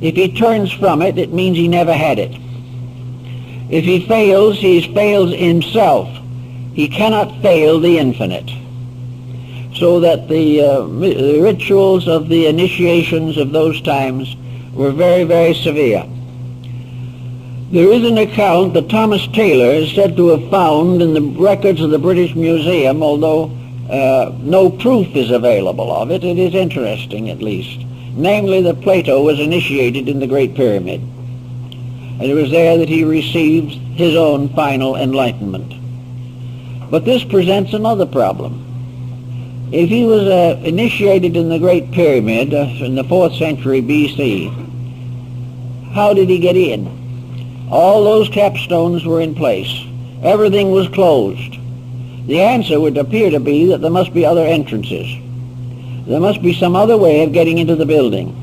If he turns from it, it means he never had it. If he fails, he fails himself. He cannot fail the infinite. So that the rituals of the initiations of those times were very, very severe. There is an account that Thomas Taylor is said to have found in the records of the British Museum, although no proof is available of it. It is interesting, at least. Namely, that Plato was initiated in the Great Pyramid. And it was there that he received his own final enlightenment. But this presents another problem. If he was initiated in the Great Pyramid in the 4th century B.C., how did he get in? All those capstones were in place. Everything was closed. The answer would appear to be that there must be other entrances. There must be some other way of getting into the building.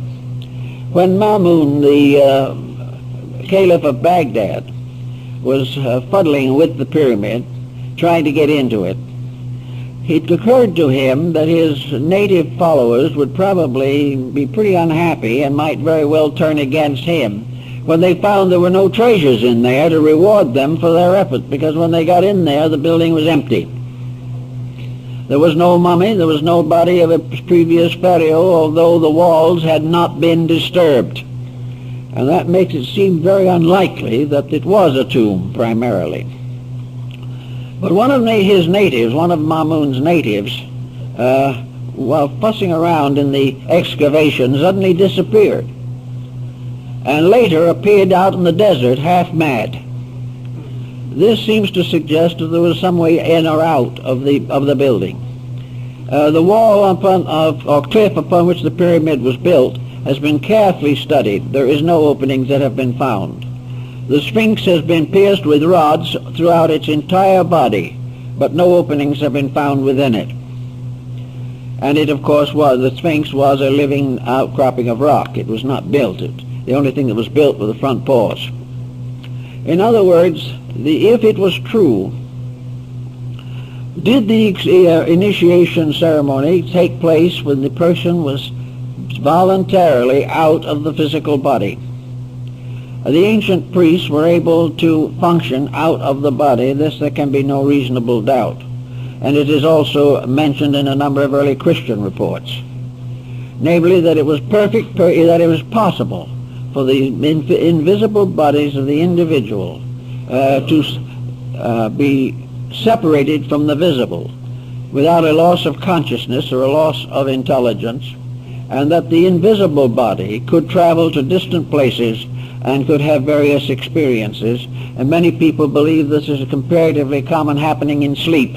When Mamun, the Caliph of Baghdad, was fuddling with the pyramid, trying to get into it, it occurred to him that his native followers would probably be pretty unhappy and might very well turn against him when they found there were no treasures in there to reward them for their effort, because when they got in there, the building was empty. There was no mummy, there was no body of a previous pharaoh, although the walls had not been disturbed. And that makes it seem very unlikely that it was a tomb, primarily. But one of his natives, one of Mamun's natives, while fussing around in the excavation, suddenly disappeared, and later appeared out in the desert half mad. This seems to suggest that there was some way in or out of the building. The wall or cliff upon which the pyramid was built has been carefully studied. There is no openings that have been found. The Sphinx has been pierced with rods throughout its entire body, but no openings have been found within it. And it, of course, the Sphinx was a living outcropping of rock. It was not built. The only thing that was built were the front paws. In other words, if it was true, did the initiation ceremony take place when the person was voluntarily out of the physical body? The ancient priests were able to function out of the body. This there can be no reasonable doubt. And it is also mentioned in a number of early Christian reports. Namely, that it was that it was possible for the invisible bodies of the individual to be separated from the visible without a loss of consciousness or a loss of intelligence, and that the invisible body could travel to distant places and could have various experiences. And many people believe this is a comparatively common happening in sleep,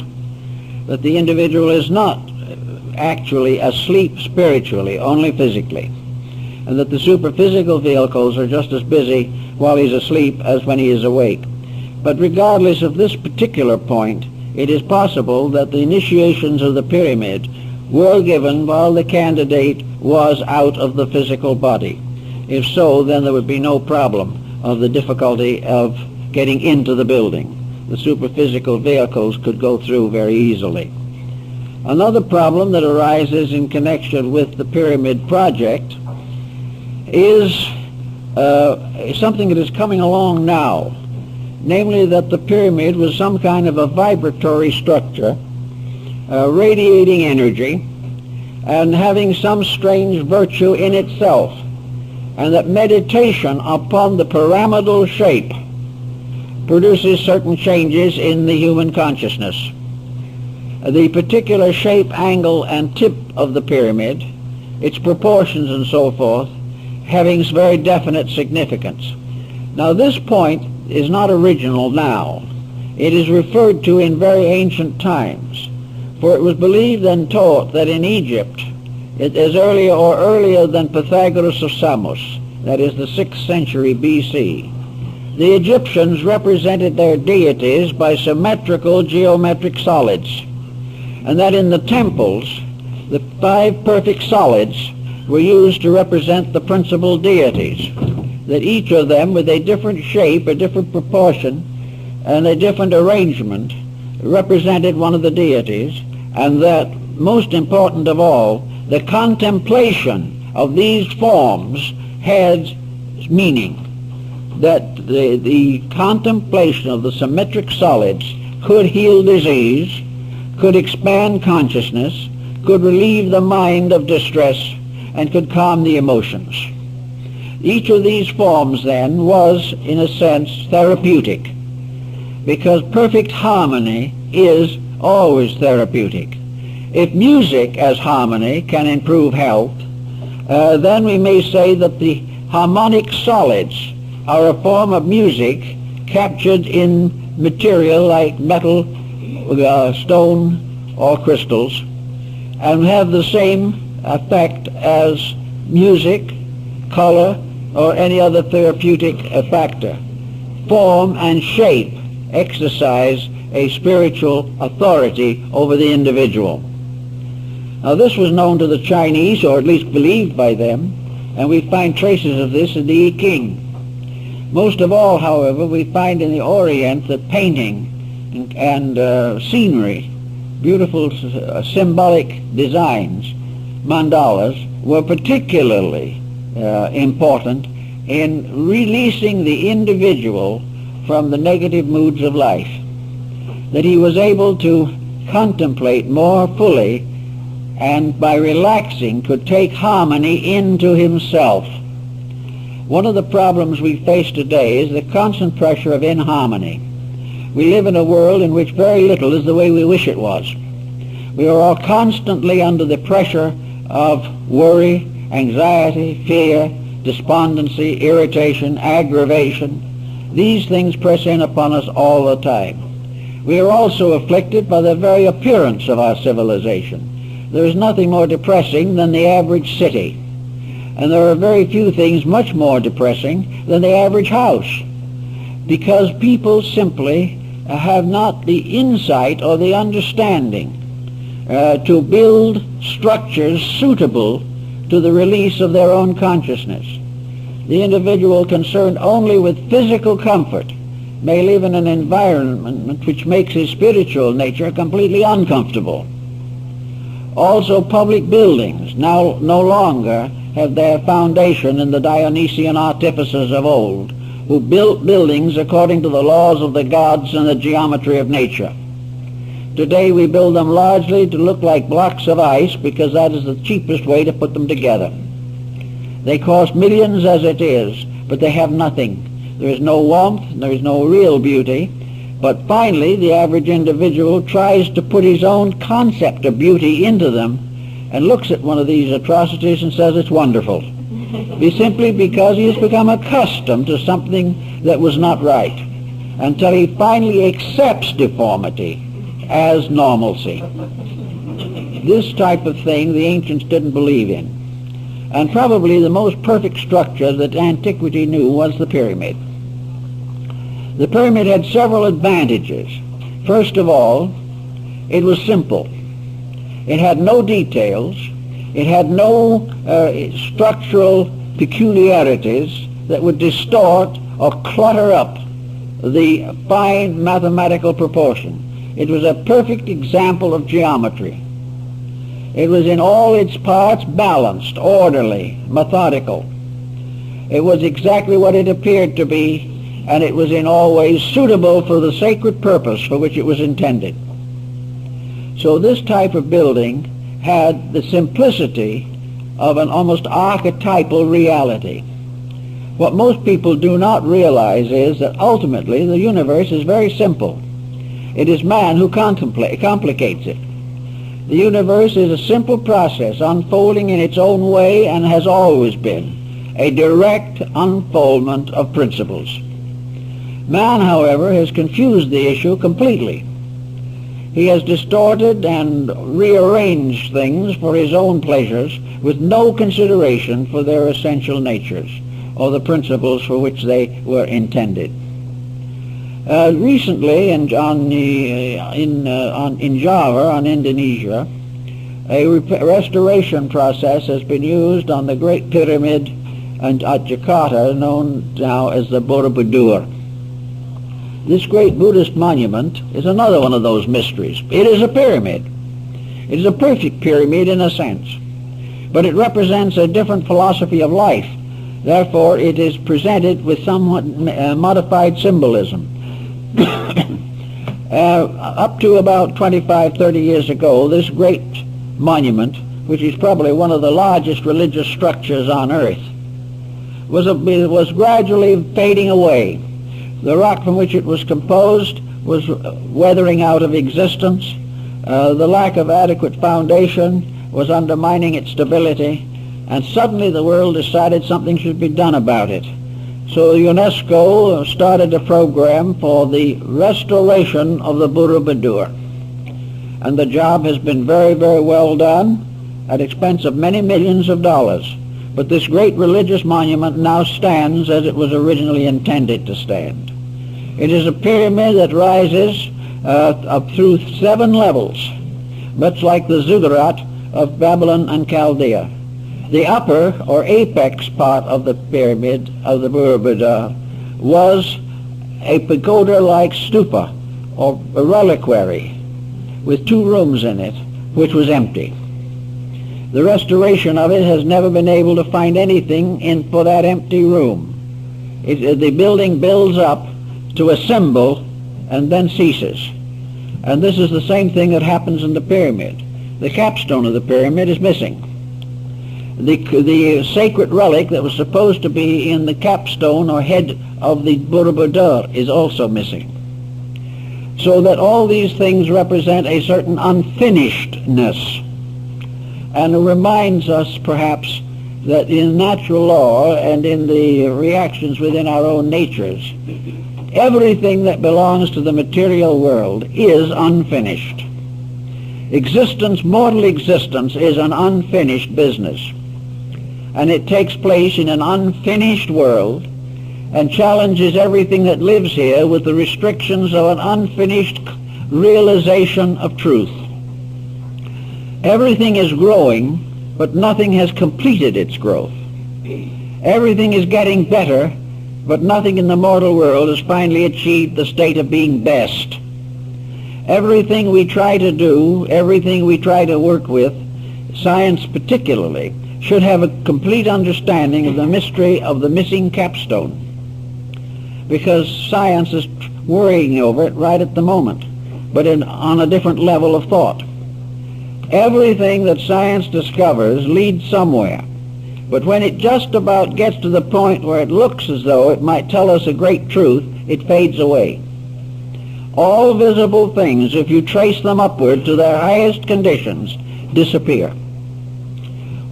that the individual is not actually asleep spiritually, only physically, and that the superphysical vehicles are just as busy while he's asleep as when he is awake. But regardless of this particular point, it is possible that the initiations of the pyramid were given while the candidate was out of the physical body. If so, then there would be no problem of the difficulty of getting into the building. The superphysical vehicles could go through very easily. Another problem that arises in connection with the pyramid project is something that is coming along now, namely that the pyramid was some kind of a vibratory structure, radiating energy and having some strange virtue in itself, and that meditation upon the pyramidal shape produces certain changes in the human consciousness. The particular shape, angle, and tip of the pyramid, its proportions and so forth, having very definite significance. Now this point is not original now. It is referred to in very ancient times, for it was believed and taught that in Egypt, it is earlier than Pythagoras of Samos, that is the 6th century B.C., the Egyptians represented their deities by symmetrical geometric solids, and that in the temples, the 5 perfect solids were used to represent the principal deities, that each of them with a different shape, a different proportion, and a different arrangement represented one of the deities, and that, most important of all, the contemplation of these forms had meaning, that the contemplation of the symmetric solids could heal disease, could expand consciousness, could relieve the mind of distress, and could calm the emotions. Each of these forms then was, in a sense, therapeutic, because perfect harmony is always therapeutic. If music as harmony can improve health, then we may say that the harmonic solids are a form of music captured in material like metal, stone, or crystals, and have the same effect as music, color, or any other therapeutic factor. Form and shape exercise a spiritual authority over the individual. Now this was known to the Chinese, or at least believed by them, and we find traces of this in the I Ching. Most of all, however, we find in the Orient that painting and scenery, beautiful symbolic designs, mandalas, were particularly important in releasing the individual from the negative moods of life, that he was able to contemplate more fully, and by relaxing could take harmony into himself. One of the problems we face today is the constant pressure of inharmony. We live in a world in which very little is the way we wish it was. We are all constantly under the pressure of worry, anxiety, fear, despondency, irritation, aggravation. These things press in upon us all the time. We are also afflicted by the very appearance of our civilization. There is nothing more depressing than the average city, and there are very few things much more depressing than the average house, because people simply have not the insight or the understanding to build structures suitable to the release of their own consciousness. The individual concerned only with physical comfort may live in an environment which makes his spiritual nature completely uncomfortable. Also, public buildings now no longer have their foundation in the Dionysian artificers of old, who built buildings according to the laws of the gods and the geometry of nature. Today we build them largely to look like blocks of ice, because that is the cheapest way to put them together. They cost millions as it is, but they have nothing. There is no warmth, there is no real beauty, But finally, the average individual tries to put his own concept of beauty into them and looks at one of these atrocities and says it's wonderful. Simply because he has become accustomed to something that was not right, until he finally accepts deformity as normalcy. This type of thing the ancients didn't believe in. And probably the most perfect structure that antiquity knew was the pyramid. The pyramid had several advantages. First of all, it was simple. It had no details. It had no structural peculiarities that would distort or clutter up the fine mathematical proportion. It was a perfect example of geometry. It was in all its parts balanced, orderly, methodical. It was exactly what it appeared to be, and it was in all ways suitable for the sacred purpose for which it was intended. So this type of building had the simplicity of an almost archetypal reality. What most people do not realize is that ultimately the universe is very simple. It is man who complicates it. The universe is a simple process unfolding in its own way and has always been a direct unfoldment of principles. Man, however, has confused the issue completely. He has distorted and rearranged things for his own pleasures with no consideration for their essential natures or the principles for which they were intended. Recently, in Java, on Indonesia, a restoration process has been used on the Great Pyramid at Jakarta, known now as the Borobudur. This great Buddhist monument is another one of those mysteries. It is a pyramid. It is a perfect pyramid in a sense, but it represents a different philosophy of life. Therefore, it is presented with somewhat modified symbolism. Up to about 25, 30 years ago, this great monument, which is probably one of the largest religious structures on earth, was gradually fading away. The rock from which it was composed was weathering out of existence. The lack of adequate foundation was undermining its stability, and suddenly the world decided something should be done about it. So UNESCO started a program for the restoration of the Borobudur. And the job has been very, very well done at expense of many millions of dollars. But this great religious monument now stands as it was originally intended to stand. It is a pyramid that rises up through 7 levels, much like the ziggurat of Babylon and Chaldea. The upper or apex part of the pyramid of the Borobudur was a pagoda-like stupa or a reliquary with 2 rooms in it, which was empty. The restoration of it has never been able to find anything for that empty room. The building builds up to a symbol and then ceases. And this is the same thing that happens in the pyramid. The capstone of the pyramid is missing. The sacred relic that was supposed to be in the capstone or head of the Borobudur is also missing. So that all these things represent a certain unfinishedness, and it reminds us perhaps that in natural law and in the reactions within our own natures, everything that belongs to the material world is unfinished. Existence, mortal existence, is an unfinished business. And it takes place in an unfinished world and challenges everything that lives here with the restrictions of an unfinished realization of truth. Everything is growing, but nothing has completed its growth. Everything is getting better, but nothing in the mortal world has finally achieved the state of being best. Everything we try to do, everything we try to work with, science particularly, should have a complete understanding of the mystery of the missing capstone, because science is worrying over it right at the moment, but on a different level of thought. Everything that science discovers leads somewhere, but when it just about gets to the point where it looks as though it might tell us a great truth, it fades away. all visible things, if you trace them upward to their highest conditions, disappear.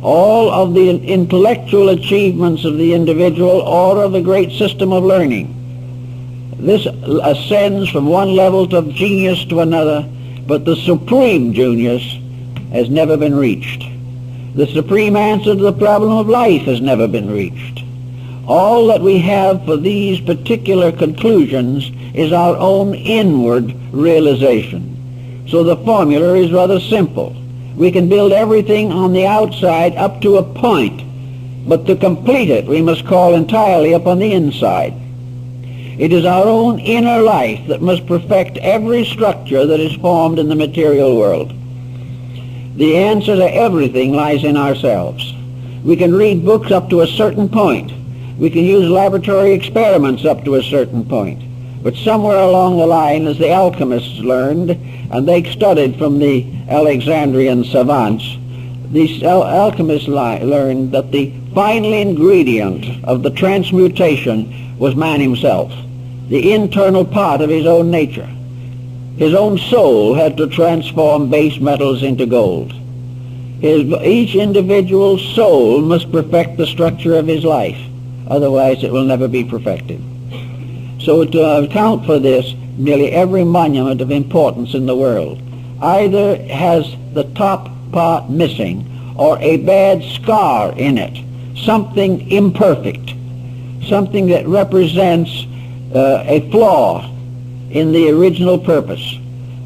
All of the intellectual achievements of the individual or of the great system of learning, this ascends from one level of genius to another, but the supreme genius has never been reached. The supreme answer to the problem of life has never been reached. All that we have for these particular conclusions is our own inward realization. So the formula is rather simple. We can build everything on the outside up to a point, but to complete it we must call entirely upon the inside. It is our own inner life that must perfect every structure that is formed in the material world. The answer to everything lies in ourselves. We can read books up to a certain point. We can use laboratory experiments up to a certain point. But somewhere along the line, as the alchemists learned, and they studied from the Alexandrian savants, these alchemists learned that the final ingredient of the transmutation was man himself, the internal part of his own nature. His own soul had to transform base metals into gold. Each individual soul must perfect the structure of his life. Otherwise it will never be perfected. So to account for this, nearly every monument of importance in the world either has the top part missing or a bad scar in it, something imperfect, something that represents a flaw in the original purpose,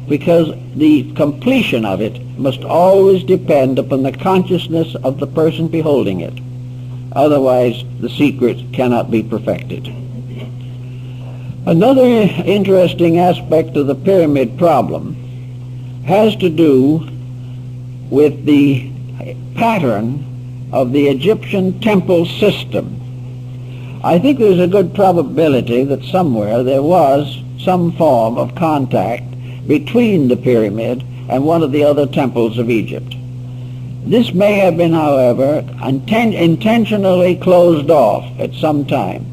because the completion of it must always depend upon the consciousness of the person beholding it. Otherwise, the secret cannot be perfected. Another interesting aspect of the pyramid problem has to do with the pattern of the Egyptian temple system. I think there's a good probability that somewhere there was some form of contact between the pyramid and one of the other temples of Egypt. This may have been, however, intentionally closed off at some time.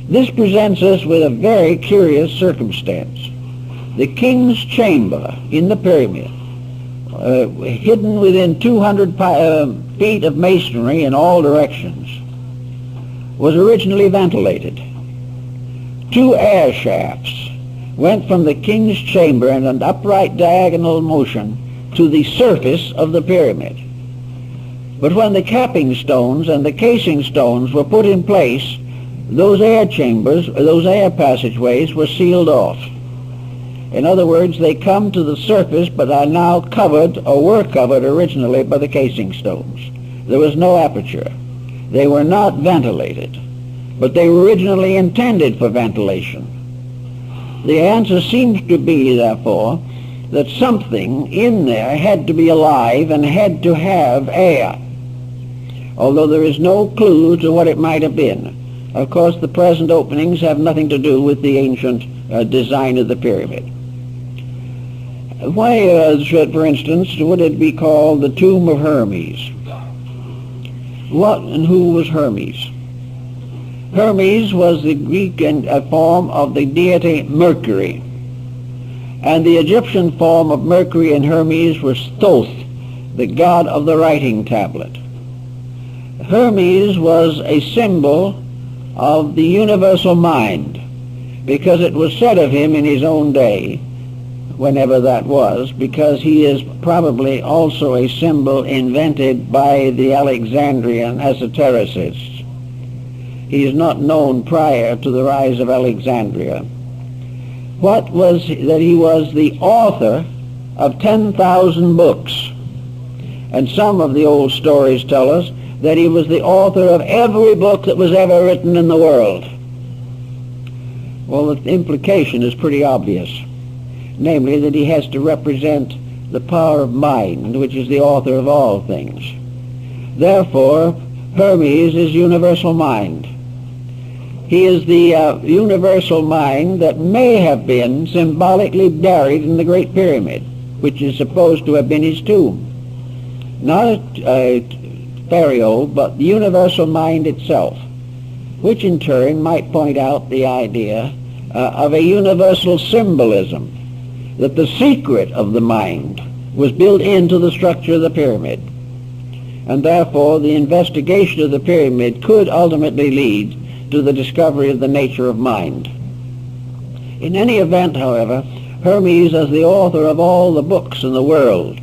This presents us with a very curious circumstance. The king's chamber in the pyramid, hidden within 200 feet of masonry in all directions, was originally ventilated. 2 air shafts went from the king's chamber in an upright diagonal motion to the surface of the pyramid. But when the capping stones and the casing stones were put in place, those air chambers, those air passageways were sealed off. In other words, they come to the surface but are now covered, or were covered originally, by the casing stones. There was no aperture. They were not ventilated, but they were originally intended for ventilation. The answer seems to be, therefore, that something in there had to be alive and had to have air, although there is no clue to what it might have been. Of course, the present openings have nothing to do with the ancient design of the pyramid. Why, for instance, would it be called the tomb of Hermes? What and who was Hermes? Hermes was the Greek form of the deity Mercury, and the Egyptian form of Mercury and Hermes was Thoth, the god of the writing tablet. Hermes was a symbol of the universal mind, because it was said of him in his own day, whenever that was, because he is probably also a symbol invented by the Alexandrian esotericists. He is not known prior to the rise of Alexandria. What was that? He was the author of 10,000 books, and some of the old stories tell us that he was the author of every book that was ever written in the world. Well, the implication is pretty obvious, namely that he has to represent the power of mind, which is the author of all things. Therefore, Hermes is universal mind. He is the universal mind that may have been symbolically buried in the Great Pyramid, which is supposed to have been his tomb. Not a pharaoh, but the universal mind itself, which in turn might point out the idea of a universal symbolism, that the secret of the mind was built into the structure of the pyramid, and therefore the investigation of the pyramid could ultimately lead to the discovery of the nature of mind. In any event, however, Hermes, as the author of all the books in the world,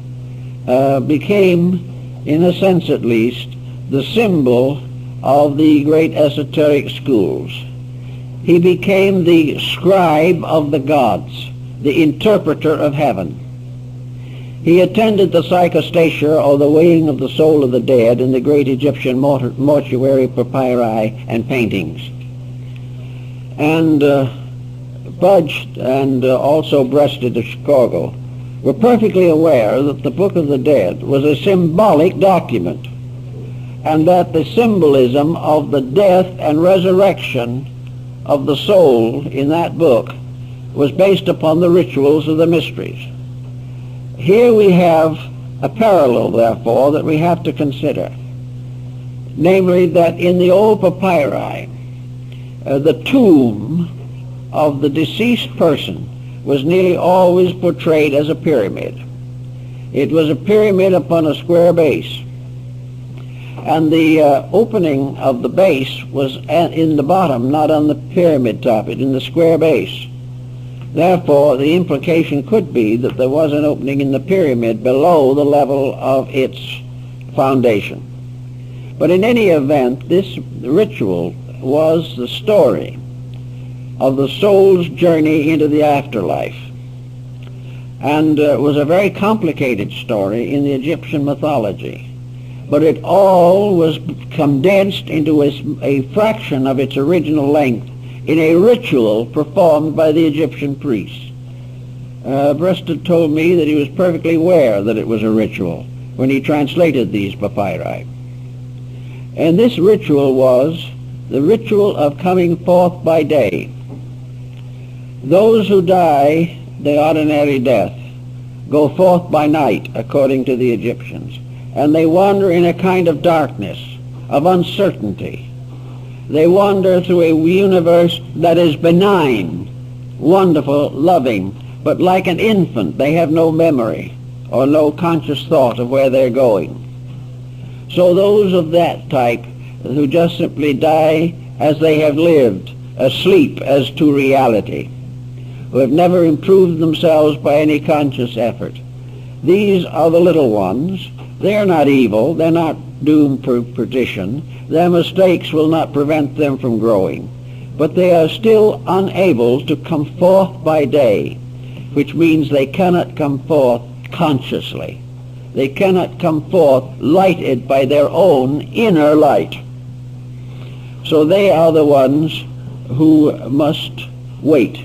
became, in a sense at least, the symbol of the great esoteric schools. He became the scribe of the gods, the interpreter of heaven. He attended the psychostasia, or the weighing of the soul of the dead, in the great Egyptian mortuary papyri and paintings. And Budge and also Breasted of Chicago were perfectly aware that the Book of the Dead was a symbolic document, and that the symbolism of the death and resurrection of the soul in that book was based upon the rituals of the mysteries. Here we have a parallel, therefore, that we have to consider, namely that in the old papyri, the tomb of the deceased person was nearly always portrayed as a pyramid. It was a pyramid upon a square base, and the opening of the base was in the bottom, not on the pyramid top, it in the square base. Therefore, the implication could be that there was an opening in the pyramid below the level of its foundation. But in any event, this ritual was the story of the soul's journey into the afterlife, and was a very complicated story in the Egyptian mythology. But it all was condensed into a fraction of its original length in a ritual performed by the Egyptian priests. Breasted told me that he was perfectly aware that it was a ritual when he translated these papyri. And this ritual was the ritual of coming forth by day. Those who die the ordinary death go forth by night, according to the Egyptians, and they wander in a kind of darkness, of uncertainty. They wander through a universe that is benign, wonderful, loving, but like an infant, they have no memory or no conscious thought of where they're going. So those of that type who just simply die as they have lived, asleep as to reality, who have never improved themselves by any conscious effort, these are the little ones. They're not evil, they're not doomed for perdition, their mistakes will not prevent them from growing, but they are still unable to come forth by day, which means they cannot come forth consciously. They cannot come forth lighted by their own inner light. So they are the ones who must wait,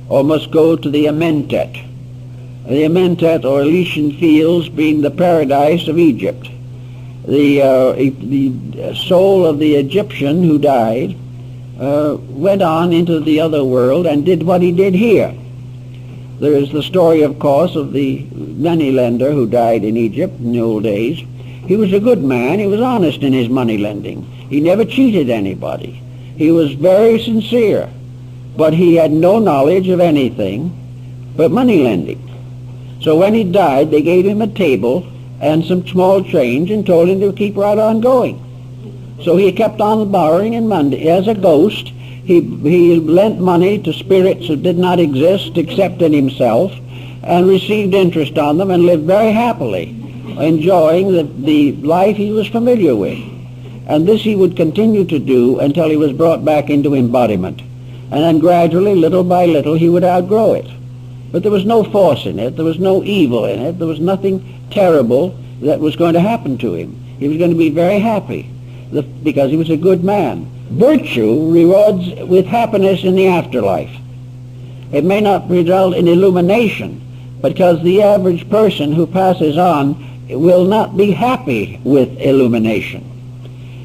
or must go to the Amentet. The Amentet, or Elysian Fields, being the paradise of Egypt. The soul of the Egyptian who died went on into the other world and did what he did here. There is the story, of course, of the moneylender who died in Egypt in the old days. He was a good man. He was honest in his money lending. He never cheated anybody. He was very sincere, but he had no knowledge of anything but money lending. So when he died, they gave him a table and some small change and told him to keep right on going. So he kept on borrowing, and Monday, as a ghost, he lent money to spirits that did not exist except in himself, and received interest on them, and lived very happily, enjoying the life he was familiar with. And this he would continue to do until he was brought back into embodiment. And then gradually, little by little, he would outgrow it. But there was no force in it, there was no evil in it, there was nothing terrible that was going to happen to him. He was going to be very happy because he was a good man. Virtue rewards with happiness in the afterlife. It may not result in illumination, because the average person who passes on will not be happy with illumination.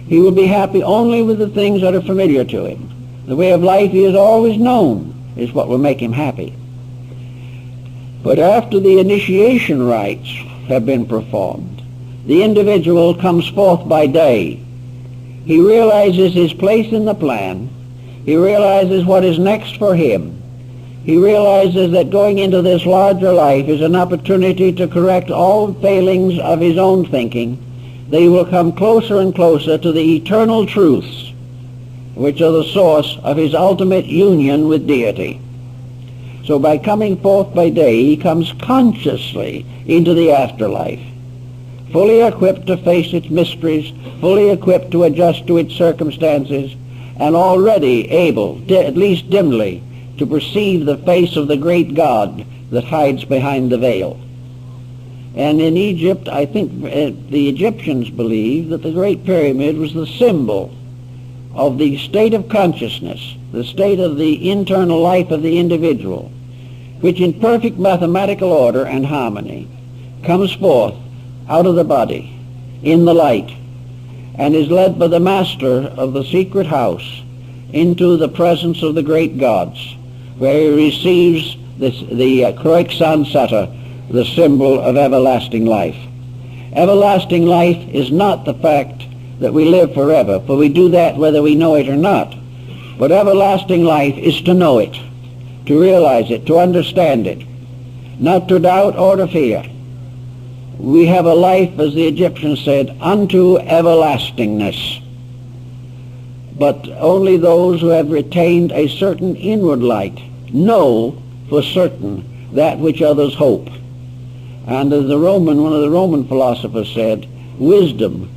He will be happy only with the things that are familiar to him. The way of life he has always known is what will make him happy. But after the initiation rites have been performed, the individual comes forth by day. He realizes his place in the plan. He realizes what is next for him. He realizes that going into this larger life is an opportunity to correct all failings of his own thinking. They will come closer and closer to the eternal truths, which are the source of his ultimate union with deity. So by coming forth by day, he comes consciously into the afterlife, fully equipped to face its mysteries, fully equipped to adjust to its circumstances, and already able, at least dimly, to perceive the face of the great God that hides behind the veil. And in Egypt, I think the Egyptians believed that the Great Pyramid was the symbol of the state of consciousness, the state of the internal life of the individual, which in perfect mathematical order and harmony comes forth out of the body in the light and is led by the master of the secret house into the presence of the great gods, where he receives the Kroiksan Sata, the symbol of everlasting life. Everlasting life is not the fact that we live forever, for we do that whether we know it or not. But everlasting life is to know it, to realize it, to understand it, not to doubt or to fear. We have a life, as the Egyptians said, unto everlastingness. But only those who have retained a certain inward light know for certain that which others hope. And as one of the Roman philosophers said, wisdom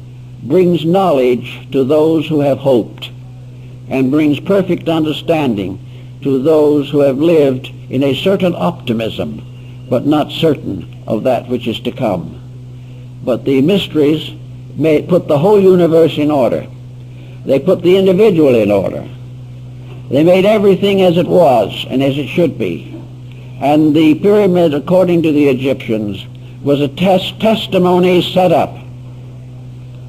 brings knowledge to those who have hoped, and brings perfect understanding to those who have lived in a certain optimism, but not certain of that which is to come. But the mysteries may put the whole universe in order. They put the individual in order. They made everything as it was and as it should be. And the pyramid, according to the Egyptians, was a testimony set up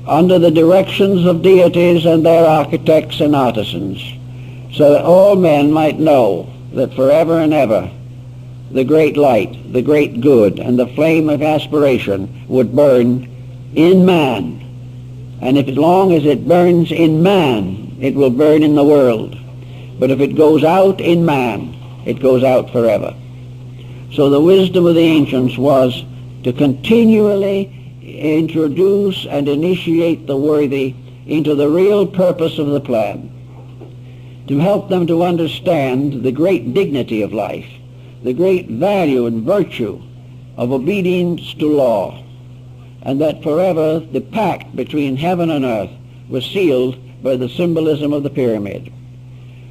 under the directions of deities and their architects and artisans, so that all men might know that forever and ever the great light, the great good, and the flame of aspiration would burn in man. And if as long as it burns in man, it will burn in the world. But if it goes out in man, it goes out forever. So the wisdom of the ancients was to continually introduce and initiate the worthy into the real purpose of the plan, to help them to understand the great dignity of life, the great value and virtue of obedience to law, and that forever the pact between heaven and earth was sealed by the symbolism of the pyramid.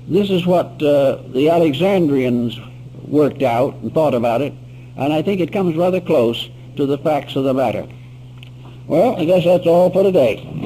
This is what the Alexandrians worked out and thought about it, and I think it comes rather close to the facts of the matter. Well, I guess that's all for today.